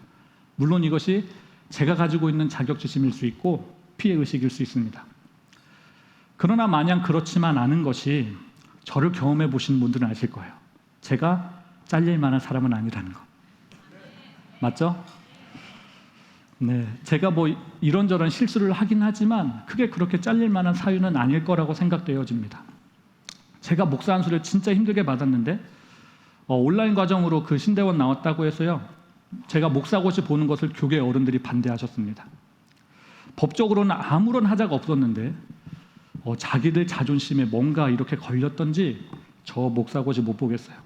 물론 이것이 제가 가지고 있는 자격지심일 수 있고 피해의식일 수 있습니다. 그러나 마냥 그렇지만 않은 것이 저를 경험해 보신 분들은 아실 거예요. 제가 잘릴 만한 사람은 아니라는 거. 맞죠? 네, 제가 뭐 이런저런 실수를 하긴 하지만 크게 그렇게 잘릴 만한 사유는 아닐 거라고 생각되어집니다. 제가 목사 한 수를 진짜 힘들게 받았는데 온라인 과정으로 그 신대원 나왔다고 해서요. 제가 목사고시 보는 것을 교계 어른들이 반대하셨습니다. 법적으로는 아무런 하자가 없었는데 자기들 자존심에 뭔가 이렇게 걸렸던지 저 목사고시 못 보겠어요.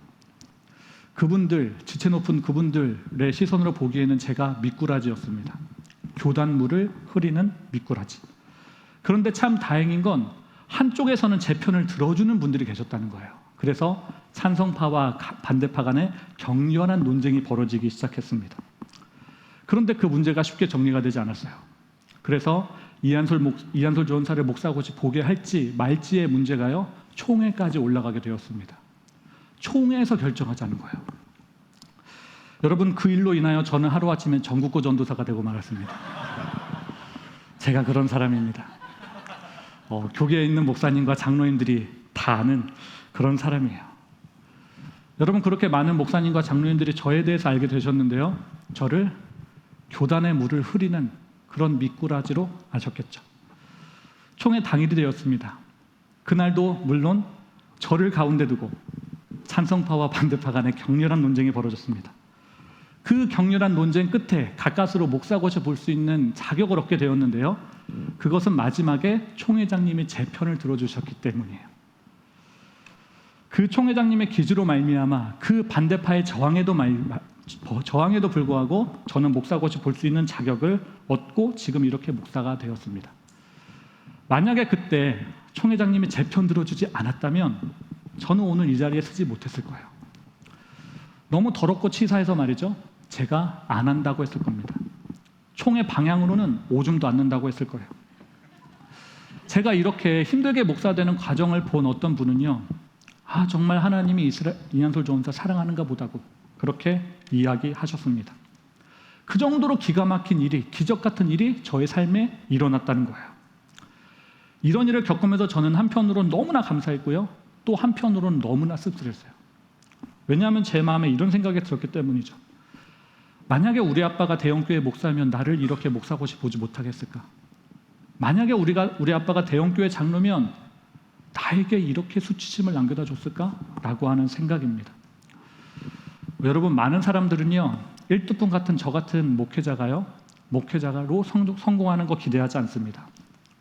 그분들, 지체 높은 그분들의 시선으로 보기에는 제가 미꾸라지였습니다. 교단물을 흐리는 미꾸라지. 그런데 참 다행인 건 한쪽에서는 제 편을 들어주는 분들이 계셨다는 거예요. 그래서 찬성파와 반대파 간에 격렬한 논쟁이 벌어지기 시작했습니다. 그런데 그 문제가 쉽게 정리가 되지 않았어요. 그래서 이한솔 조원사를 목사고시 보게 할지 말지의 문제가요, 총회까지 올라가게 되었습니다. 총회에서 결정하자는 거예요. 여러분, 그 일로 인하여 저는 하루아침에 전국구 전도사가 되고 말았습니다. 제가 그런 사람입니다. 교계에 있는 목사님과 장로님들이 다 아는 그런 사람이에요. 여러분, 그렇게 많은 목사님과 장로님들이 저에 대해서 알게 되셨는데요. 저를 교단의 물을 흐리는 그런 미꾸라지로 아셨겠죠. 총회 당일이 되었습니다. 그날도 물론 저를 가운데 두고 찬성파와 반대파 간에 격렬한 논쟁이 벌어졌습니다. 그 격렬한 논쟁 끝에 가까스로 목사고시 볼 수 있는 자격을 얻게 되었는데요. 그것은 마지막에 총회장님이 제 편을 들어주셨기 때문이에요. 그 총회장님의 기지로 말미암아 그 반대파의 저항에도 불구하고 저는 목사고시 볼 수 있는 자격을 얻고 지금 이렇게 목사가 되었습니다. 만약에 그때 총회장님이 제 편 들어주지 않았다면 저는 오늘 이 자리에 서지 못했을 거예요. 너무 더럽고 치사해서 말이죠. 제가 안 한다고 했을 겁니다. 총의 방향으로는 오줌도 안 는다고 했을 거예요. 제가 이렇게 힘들게 목사되는 과정을 본 어떤 분은요, 정말 하나님이 이한솔 전사 사랑하는가 보다고 그렇게 이야기하셨습니다. 그 정도로 기가 막힌 일이, 기적 같은 일이 저의 삶에 일어났다는 거예요. 이런 일을 겪으면서 저는 한편으로는 너무나 감사했고요, 또 한편으로는 너무나 씁쓸했어요. 왜냐하면 제 마음에 이런 생각이 들었기 때문이죠. 만약에 우리 아빠가 대형교회 목사면 나를 이렇게 목사고시 보지 못하겠을까? 만약에 우리 아빠가 대형교회 장로면 나에게 이렇게 수치심을 남겨다 줬을까? 라고 하는 생각입니다. 여러분, 많은 사람들은요, 일두품 같은 저 같은 목회자로 성공하는 거 기대하지 않습니다.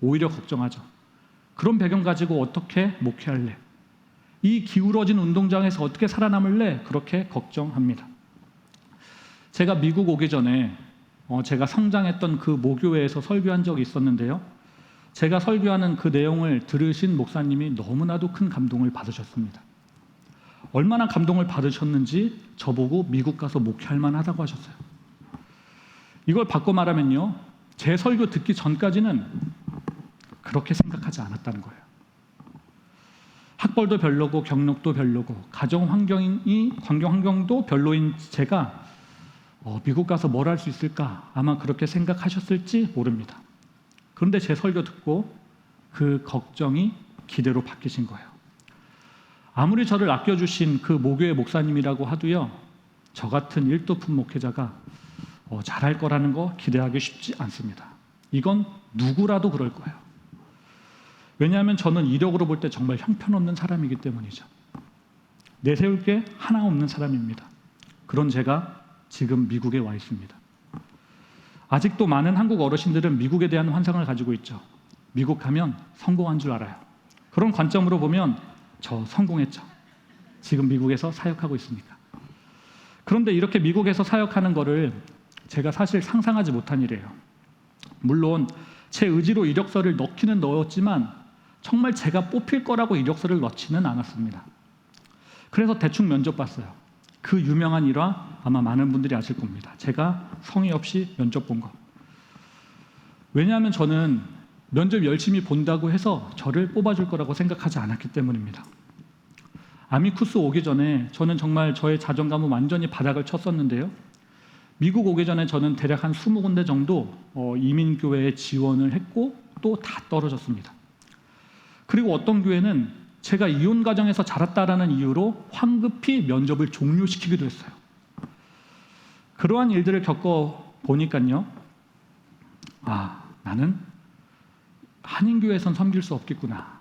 오히려 걱정하죠. 그런 배경 가지고 어떻게 목회할래? 이 기울어진 운동장에서 어떻게 살아남을래? 그렇게 걱정합니다. 제가 미국 오기 전에 제가 성장했던 그 모교회에서 설교한 적이 있었는데요. 제가 설교하는 그 내용을 들으신 목사님이 너무나도 큰 감동을 받으셨습니다. 얼마나 감동을 받으셨는지 저보고 미국 가서 목회할 만하다고 하셨어요. 이걸 바꿔 말하면요, 제 설교 듣기 전까지는 그렇게 생각하지 않았다는 거예요. 학벌도 별로고 경력도 별로고 가정 환경도 별로인 제가 미국 가서 뭘 할 수 있을까? 아마 그렇게 생각하셨을지 모릅니다. 그런데 제 설교 듣고 그 걱정이 기대로 바뀌신 거예요. 아무리 저를 아껴주신 그 모교의 목사님이라고 하도요, 저 같은 일도품 목회자가 잘할 거라는 거 기대하기 쉽지 않습니다. 이건 누구라도 그럴 거예요. 왜냐하면 저는 이력으로 볼 때 정말 형편없는 사람이기 때문이죠. 내세울 게 하나 없는 사람입니다. 그런 제가 지금 미국에 와 있습니다. 아직도 많은 한국 어르신들은 미국에 대한 환상을 가지고 있죠. 미국 가면 성공한 줄 알아요. 그런 관점으로 보면 저 성공했죠. 지금 미국에서 사역하고 있으니까. 그런데 이렇게 미국에서 사역하는 거를 제가 사실 상상하지 못한 일이에요. 물론 제 의지로 이력서를 넣기는 넣었지만 정말 제가 뽑힐 거라고 이력서를 넣지는 않았습니다. 그래서 대충 면접 봤어요. 그 유명한 일화 아마 많은 분들이 아실 겁니다. 제가 성의 없이 면접 본 거. 왜냐하면 저는 면접 열심히 본다고 해서 저를 뽑아줄 거라고 생각하지 않았기 때문입니다. 아미쿠스 오기 전에 저는 정말 저의 자존감은 완전히 바닥을 쳤었는데요. 미국 오기 전에 저는 대략 한 20군데 정도 이민교회에 지원을 했고 또 다 떨어졌습니다. 그리고 어떤 교회는 제가 이혼 가정에서 자랐다라는 이유로 황급히 면접을 종료시키기도 했어요. 그러한 일들을 겪어보니까요, 나는 한인교회에선 섬길 수 없겠구나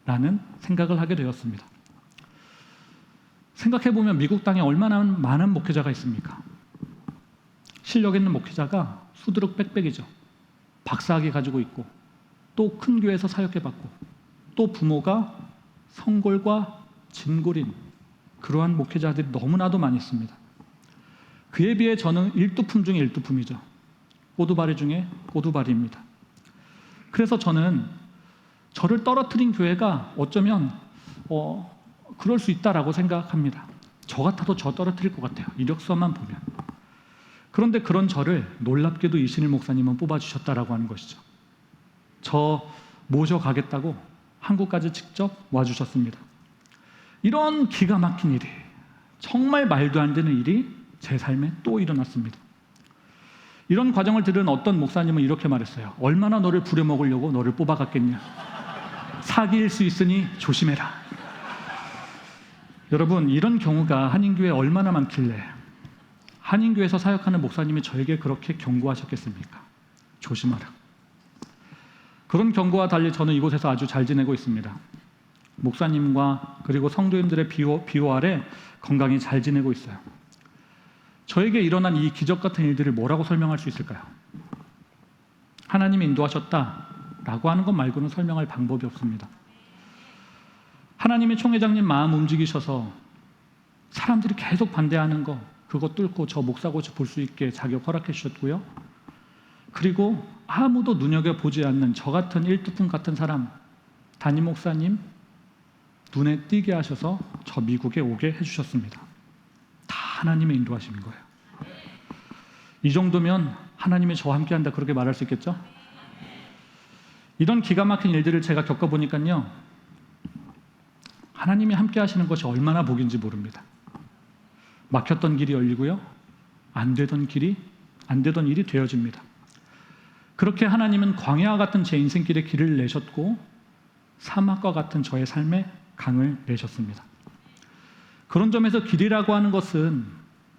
라는 생각을 하게 되었습니다. 생각해보면 미국 땅에 얼마나 많은 목회자가 있습니까? 실력 있는 목회자가 수두룩 빽빽이죠. 박사학위 가지고 있고 또 큰 교회에서 사역해봤고 또 부모가 성골과 진골인 그러한 목회자들이 너무나도 많이 있습니다. 그에 비해 저는 일두품 중에 일두품이죠. 꼬두바리 중에 꼬두바리입니다. 그래서 저는 저를 떨어뜨린 교회가 어쩌면 그럴 수 있다라고 생각합니다. 저 같아도 저 떨어뜨릴 것 같아요. 이력서만 보면. 그런데 그런 저를 놀랍게도 이신일 목사님은 뽑아주셨다라고 하는 것이죠. 저 모셔가겠다고 한국까지 직접 와주셨습니다. 이런 기가 막힌 일이, 정말 말도 안 되는 일이 제 삶에 또 일어났습니다. 이런 과정을 들은 어떤 목사님은 이렇게 말했어요. 얼마나 너를 부려먹으려고 너를 뽑아갔겠냐. 사기일 수 있으니 조심해라. 여러분, 이런 경우가 한인교회에 얼마나 많길래 한인교회에서 사역하는 목사님이 저에게 그렇게 경고하셨겠습니까? 조심하라. 그런 경고와 달리 저는 이곳에서 아주 잘 지내고 있습니다. 목사님과 그리고 성도님들의 비호 아래 건강히 잘 지내고 있어요. 저에게 일어난 이 기적 같은 일들을 뭐라고 설명할 수 있을까요? 하나님이 인도하셨다라고 하는 것 말고는 설명할 방법이 없습니다. 하나님이 총회장님 마음 움직이셔서 사람들이 계속 반대하는 거 그거 뚫고 저 목사고시 볼 수 있게 자격 허락해 주셨고요. 그리고 아무도 눈여겨보지 않는 저 같은 일두품 같은 사람, 담임 목사님, 눈에 띄게 하셔서 저 미국에 오게 해주셨습니다. 다 하나님의 인도하심인 거예요. 이 정도면 하나님이 저와 함께한다 그렇게 말할 수 있겠죠? 이런 기가 막힌 일들을 제가 겪어보니까요, 하나님이 함께 하시는 것이 얼마나 복인지 모릅니다. 막혔던 길이 열리고요, 안 되던 일이 되어집니다. 그렇게 하나님은 광야와 같은 제 인생길에 길을 내셨고 사막과 같은 저의 삶에 강을 내셨습니다. 그런 점에서 길이라고 하는 것은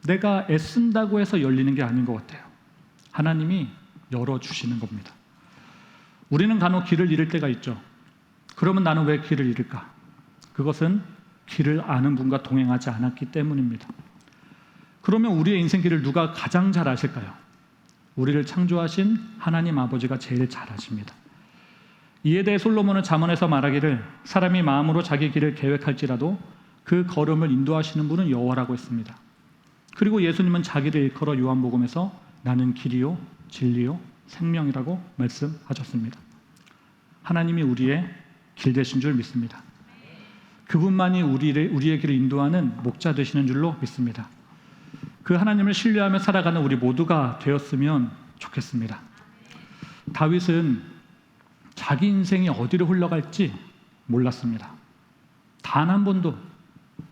내가 애쓴다고 해서 열리는 게 아닌 것 같아요. 하나님이 열어주시는 겁니다. 우리는 간혹 길을 잃을 때가 있죠. 그러면 나는 왜 길을 잃을까? 그것은 길을 아는 분과 동행하지 않았기 때문입니다. 그러면 우리의 인생길을 누가 가장 잘 아실까요? 우리를 창조하신 하나님 아버지가 제일 잘 아십니다. 이에 대해 솔로몬은 잠언에서 말하기를 사람이 마음으로 자기 길을 계획할지라도 그 걸음을 인도하시는 분은 여호와라고 했습니다. 그리고 예수님은 자기를 일컬어 요한복음에서 나는 길이요 진리요 생명이라고 말씀하셨습니다. 하나님이 우리의 길 되신 줄 믿습니다. 그분만이 우리의 길을 인도하는 목자 되시는 줄로 믿습니다. 그 하나님을 신뢰하며 살아가는 우리 모두가 되었으면 좋겠습니다. 다윗은 자기 인생이 어디로 흘러갈지 몰랐습니다. 단 한 번도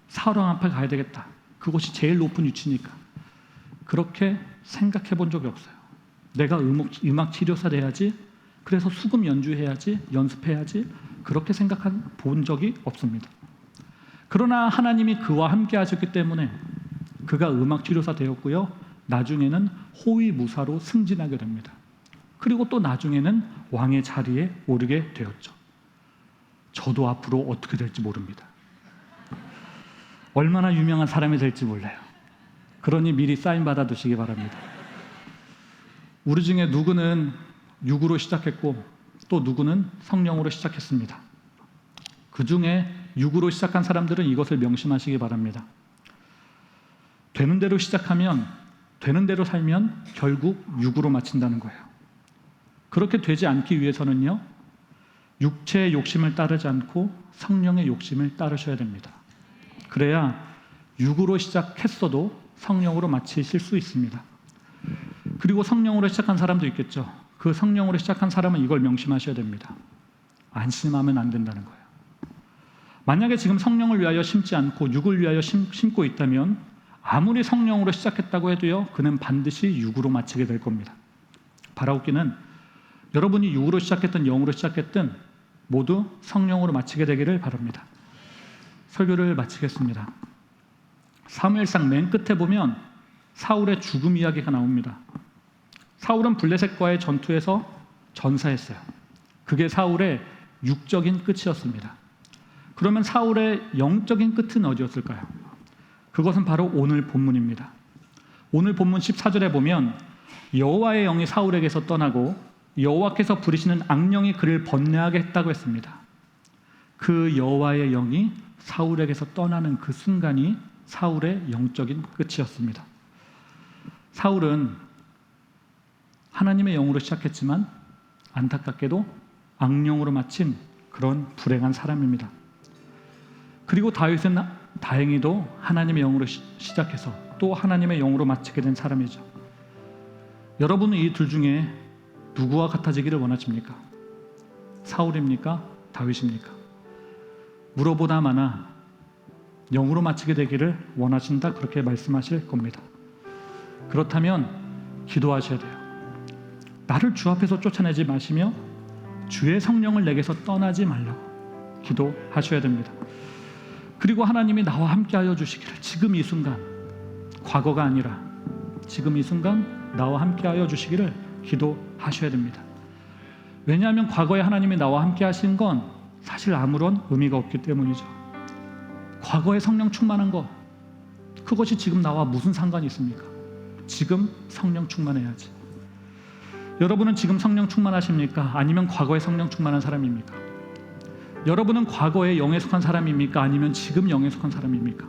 사울 왕 앞에 가야 되겠다, 그곳이 제일 높은 위치니까 그렇게 생각해 본 적이 없어요. 내가 음악 치료사 돼야지, 그래서 수금 연주해야지, 연습해야지, 그렇게 본 적이 없습니다. 그러나 하나님이 그와 함께 하셨기 때문에 그가 음악 치료사 되었고요, 나중에는 호위무사로 승진하게 됩니다. 그리고 또 나중에는 왕의 자리에 오르게 되었죠. 저도 앞으로 어떻게 될지 모릅니다. 얼마나 유명한 사람이 될지 몰라요. 그러니 미리 사인 받아두시기 바랍니다. 우리 중에 누구는 육으로 시작했고 또 누구는 성령으로 시작했습니다. 그 중에 육으로 시작한 사람들은 이것을 명심하시기 바랍니다. 되는 대로 시작하면, 되는 대로 살면 결국 육으로 마친다는 거예요. 그렇게 되지 않기 위해서는요, 육체의 욕심을 따르지 않고 성령의 욕심을 따르셔야 됩니다. 그래야 육으로 시작했어도 성령으로 마치실 수 있습니다. 그리고 성령으로 시작한 사람도 있겠죠. 그 성령으로 시작한 사람은 이걸 명심하셔야 됩니다. 안심하면 안 된다는 거예요. 만약에 지금 성령을 위하여 심지 않고 육을 위하여 심고 있다면 아무리 성령으로 시작했다고 해도요, 그는 반드시 육으로 마치게 될 겁니다. 바라옵기는 여러분이 육으로 시작했든 영으로 시작했든 모두 성령으로 마치게 되기를 바랍니다. 설교를 마치겠습니다. 사무엘상 맨 끝에 보면 사울의 죽음 이야기가 나옵니다. 사울은 블레셋과의 전투에서 전사했어요. 그게 사울의 육적인 끝이었습니다. 그러면 사울의 영적인 끝은 어디였을까요? 그것은 바로 오늘 본문입니다. 오늘 본문 14절에 보면 여호와의 영이 사울에게서 떠나고 여호와께서 부리시는 악령이 그를 번뇌하게 했다고 했습니다. 그 여호와의 영이 사울에게서 떠나는 그 순간이 사울의 영적인 끝이었습니다. 사울은 하나님의 영으로 시작했지만 안타깝게도 악령으로 마친 그런 불행한 사람입니다. 그리고 다윗은 다행히도 하나님의 영으로 시작해서 또 하나님의 영으로 마치게 된 사람이죠. 여러분은 이 둘 중에 누구와 같아지기를 원하십니까? 사울입니까? 다윗입니까? 물어보다 마나 영으로 마치게 되기를 원하신다, 그렇게 말씀하실 겁니다. 그렇다면 기도하셔야 돼요. 나를 주 앞에서 쫓아내지 마시며 주의 성령을 내게서 떠나지 말라고 기도하셔야 됩니다. 그리고 하나님이 나와 함께하여 주시기를, 지금 이 순간, 과거가 아니라 지금 이 순간 나와 함께하여 주시기를 기도하셔야 됩니다. 왜냐하면 과거에 하나님이 나와 함께 하신 건 사실 아무런 의미가 없기 때문이죠. 과거에 성령 충만한 것, 그것이 지금 나와 무슨 상관이 있습니까? 지금 성령 충만해야지. 여러분은 지금 성령 충만하십니까? 아니면 과거에 성령 충만한 사람입니까? 여러분은 과거에 영에 속한 사람입니까? 아니면 지금 영에 속한 사람입니까?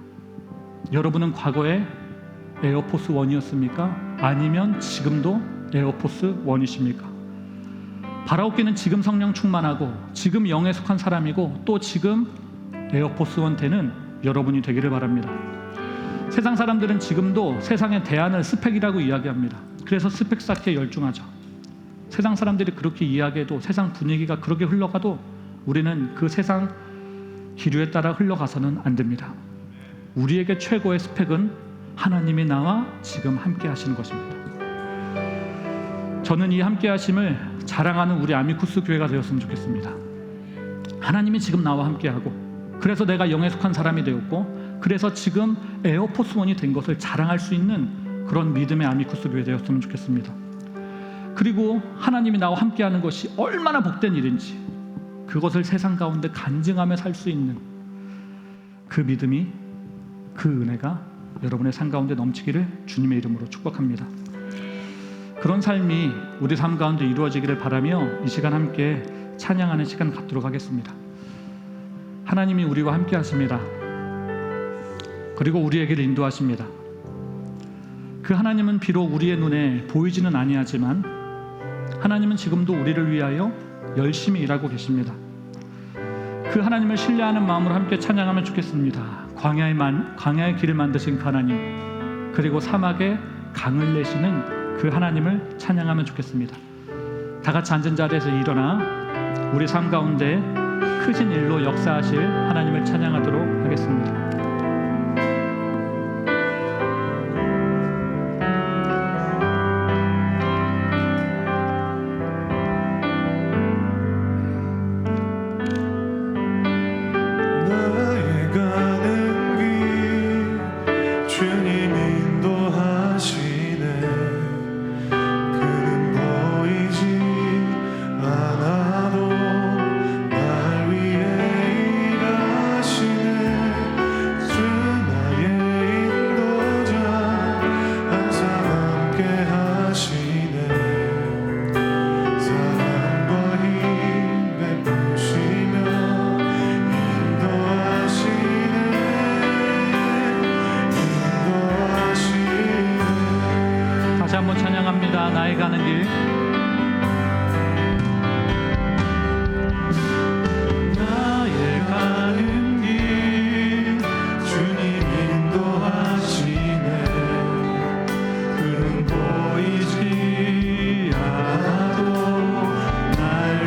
여러분은 과거에 에어포스 1이었습니까? 아니면 지금도 에어포스 1이십니까? 바라옵기는 지금 성령 충만하고 지금 영에 속한 사람이고 또 지금 에어포스1 되는 여러분이 되기를 바랍니다. 세상 사람들은 지금도 세상의 대안을 스펙이라고 이야기합니다. 그래서 스펙 쌓기에 열중하죠. 세상 사람들이 그렇게 이야기해도, 세상 분위기가 그렇게 흘러가도 우리는 그 세상 기류에 따라 흘러가서는 안 됩니다. 우리에게 최고의 스펙은 하나님이 나와 지금 함께 하시는 것입니다. 저는 이 함께 하심을 자랑하는 우리 아미쿠스 교회가 되었으면 좋겠습니다. 하나님이 지금 나와 함께하고, 그래서 내가 영에 속한 사람이 되었고, 그래서 지금 에어포스1이 된 것을 자랑할 수 있는 그런 믿음의 아미쿠스 교회 되었으면 좋겠습니다. 그리고 하나님이 나와 함께하는 것이 얼마나 복된 일인지, 그것을 세상 가운데 간증하며 살 수 있는 그 믿음이, 그 은혜가 여러분의 삶 가운데 넘치기를 주님의 이름으로 축복합니다. 그런 삶이 우리 삶 가운데 이루어지기를 바라며 이 시간 함께 찬양하는 시간 갖도록 하겠습니다. 하나님이 우리와 함께 하십니다. 그리고 우리에게를 인도하십니다. 그 하나님은 비록 우리의 눈에 보이지는 아니하지만 하나님은 지금도 우리를 위하여 열심히 일하고 계십니다. 그 하나님을 신뢰하는 마음으로 함께 찬양하면 좋겠습니다. 광야의 길을 만드신 그 하나님, 그리고 사막에 강을 내시는 그 하나님을 찬양하면 좋겠습니다. 다 같이 앉은 자리에서 일어나 우리 삶 가운데 크신 일로 역사하실 하나님을 찬양하도록 하겠습니다. 한번 찬양합니다. 나의 가는 길. 나의 가는 길 주님 인도하시네. 그는 보이지 않아도 날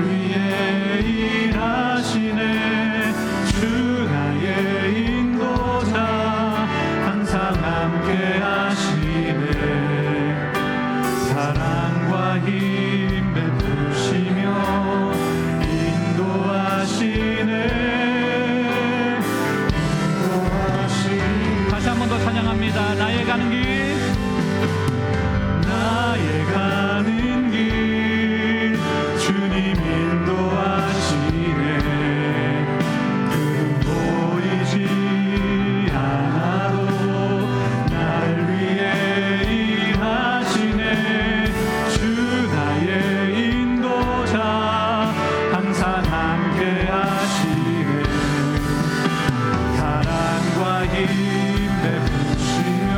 위해 일하시네. 주 나의 인도자 항상 함께 하시네. 사랑과 힘 베푸시며 인도하시네. 다시 한 번 더 찬양합니다. 나의 가는 길, 나의 가는 길 주님 인도하시네. 그는 보이지 않아도 날 위해 일하시네. 주 나의 인도자 항상 함께 하시네. 사랑과 힘 베푸시며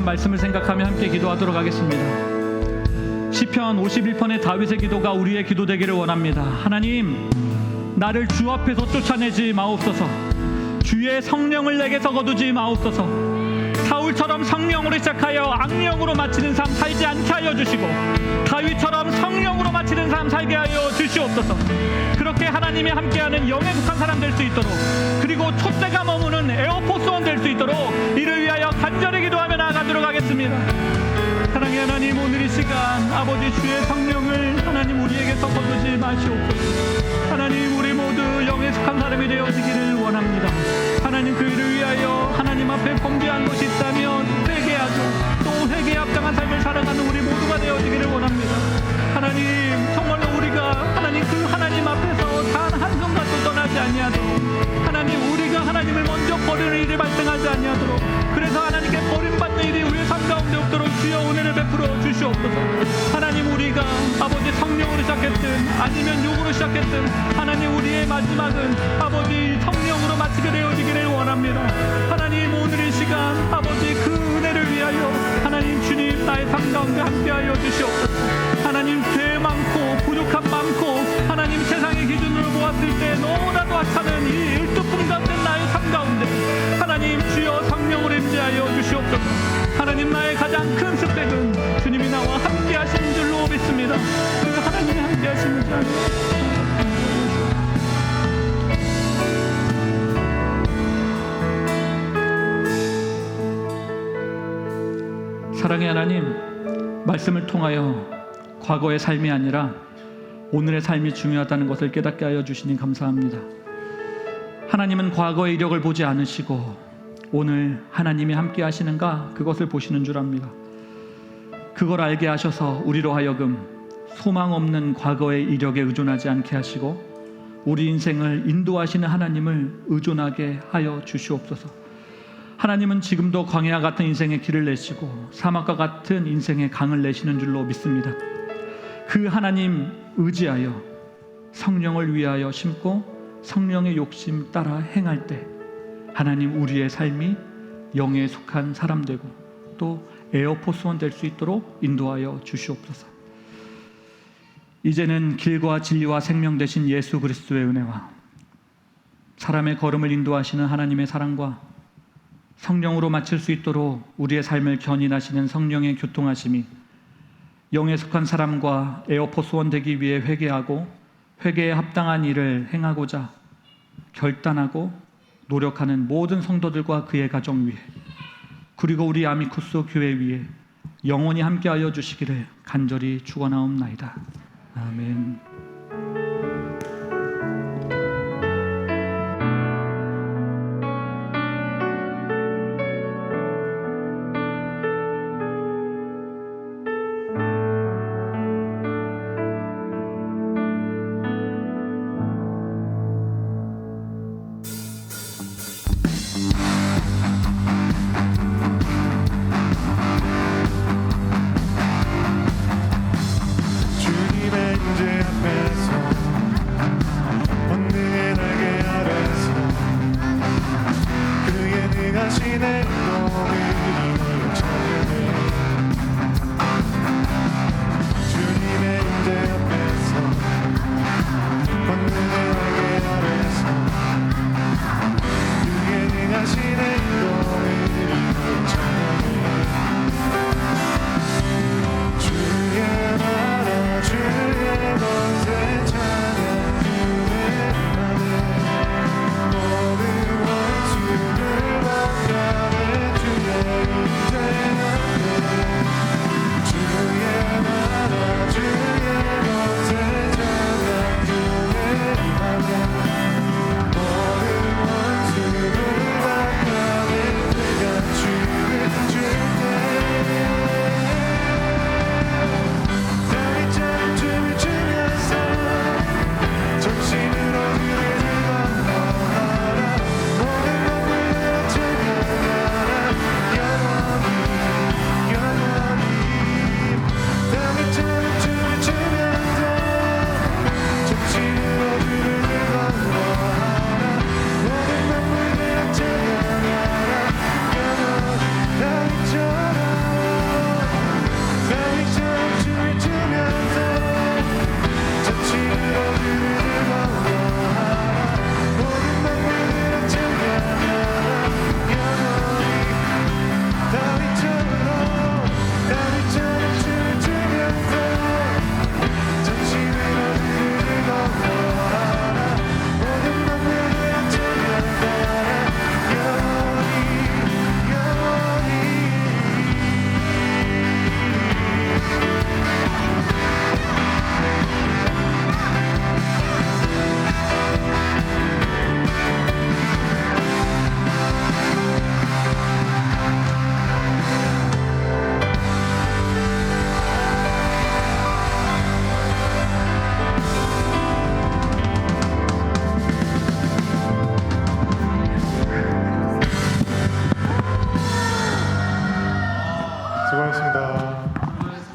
말씀을 생각하며 함께 기도하도록 하겠습니다. 시편 51편의 다윗의 기도가 우리의 기도 되기를 원합니다. 하나님, 나를 주 앞에서 쫓아내지 마옵소서. 주의 성령을 내게서 거두지 마옵소서. 사울처럼 성령으로 시작하여 악령으로 마치는 삶 살지 않게 하여 주시고, 다윗처럼 성령으로 마치는 삶 살게 하여 주시옵소서. 그렇게 하나님이 함께하는 영에 속한 사람 될 수 있도록, 그리고 촛대가 머무는 에어포스원 될 수 있도록 이를 위하여 간절히 기도하며 나아가도록 하겠습니다. 사랑의 하나님, 오늘 이 시간 아버지 주의 성령을 하나님 우리에게서 거두지 마시옵소서. 하나님, 우리 모두 영에 속한 사람이 되어지기를 원합니다. 하나님, 그 일을 위하여 하나님 앞에 범죄한 것이 있다면 회개하고 또 회개에 합당한 삶을 살아가는 우리 모두가 되어지기를 원합니다. 하나님, 정말로 우리가 하나님 그 하나님 앞에서 단 한순간도 떠나지 아니하도록, 하나님 우리가 하나님을 먼저 버리는 일이 발생하지 아니하도록, 그래서 하나님께 버림받는 일이 우리의 삶 가운데 없도록 주여 은혜를 베풀어 주시옵소서. 하나님, 우리가 아버지 성령으로 시작했든 아니면 욕으로 시작했든 하나님 우리의 마지막은 아버지 성령으로 마치게 되어지기를 원합니다. 하나님, 오늘 이 시간 아버지 그 은혜를 위하여 하나님 주님 나의 삶 가운데 함께하여 주시옵소서. 하나님, 죄 많고 부족함 많고 하나님 세상의 기준으로 보았을 때 너무나도 하찮은 이 일뚝분감 된 나의 삶 가운데 하나님 주여 성령으로 임재하여 주시옵소서. 하나님, 나의 가장 큰 스펙은 주님이 나와 함께 하시는 줄로 믿습니다. 그 하나님이 함께 하시는 줄 알고 사랑의 하나님, 말씀을 통하여 과거의 삶이 아니라 오늘의 삶이 중요하다는 것을 깨닫게 하여 주시니 감사합니다. 하나님은 과거의 이력을 보지 않으시고 오늘 하나님이 함께 하시는가 그것을 보시는 줄 압니다. 그걸 알게 하셔서 우리로 하여금 소망 없는 과거의 이력에 의존하지 않게 하시고 우리 인생을 인도하시는 하나님을 의존하게 하여 주시옵소서. 하나님은 지금도 광야와 같은 인생의 길을 내시고 사막과 같은 인생의 강을 내시는 줄로 믿습니다. 그 하나님 의지하여 성령을 위하여 심고 성령의 욕심 따라 행할 때 하나님 우리의 삶이 영에 속한 사람 되고 또 에어포스원 될 수 있도록 인도하여 주시옵소서. 이제는 길과 진리와 생명 되신 예수 그리스도의 은혜와 사람의 걸음을 인도하시는 하나님의 사랑과 성령으로 마칠 수 있도록 우리의 삶을 견인하시는 성령의 교통하심이 영에 속한 사람과 에어포스원 되기 위해 회개하고 회개에 합당한 일을 행하고자 결단하고 노력하는 모든 성도들과 그의 가정 위에 그리고 우리 아미쿠스 교회 위에 영원히 함께하여 주시기를 간절히 축원하옵나이다. 아멘.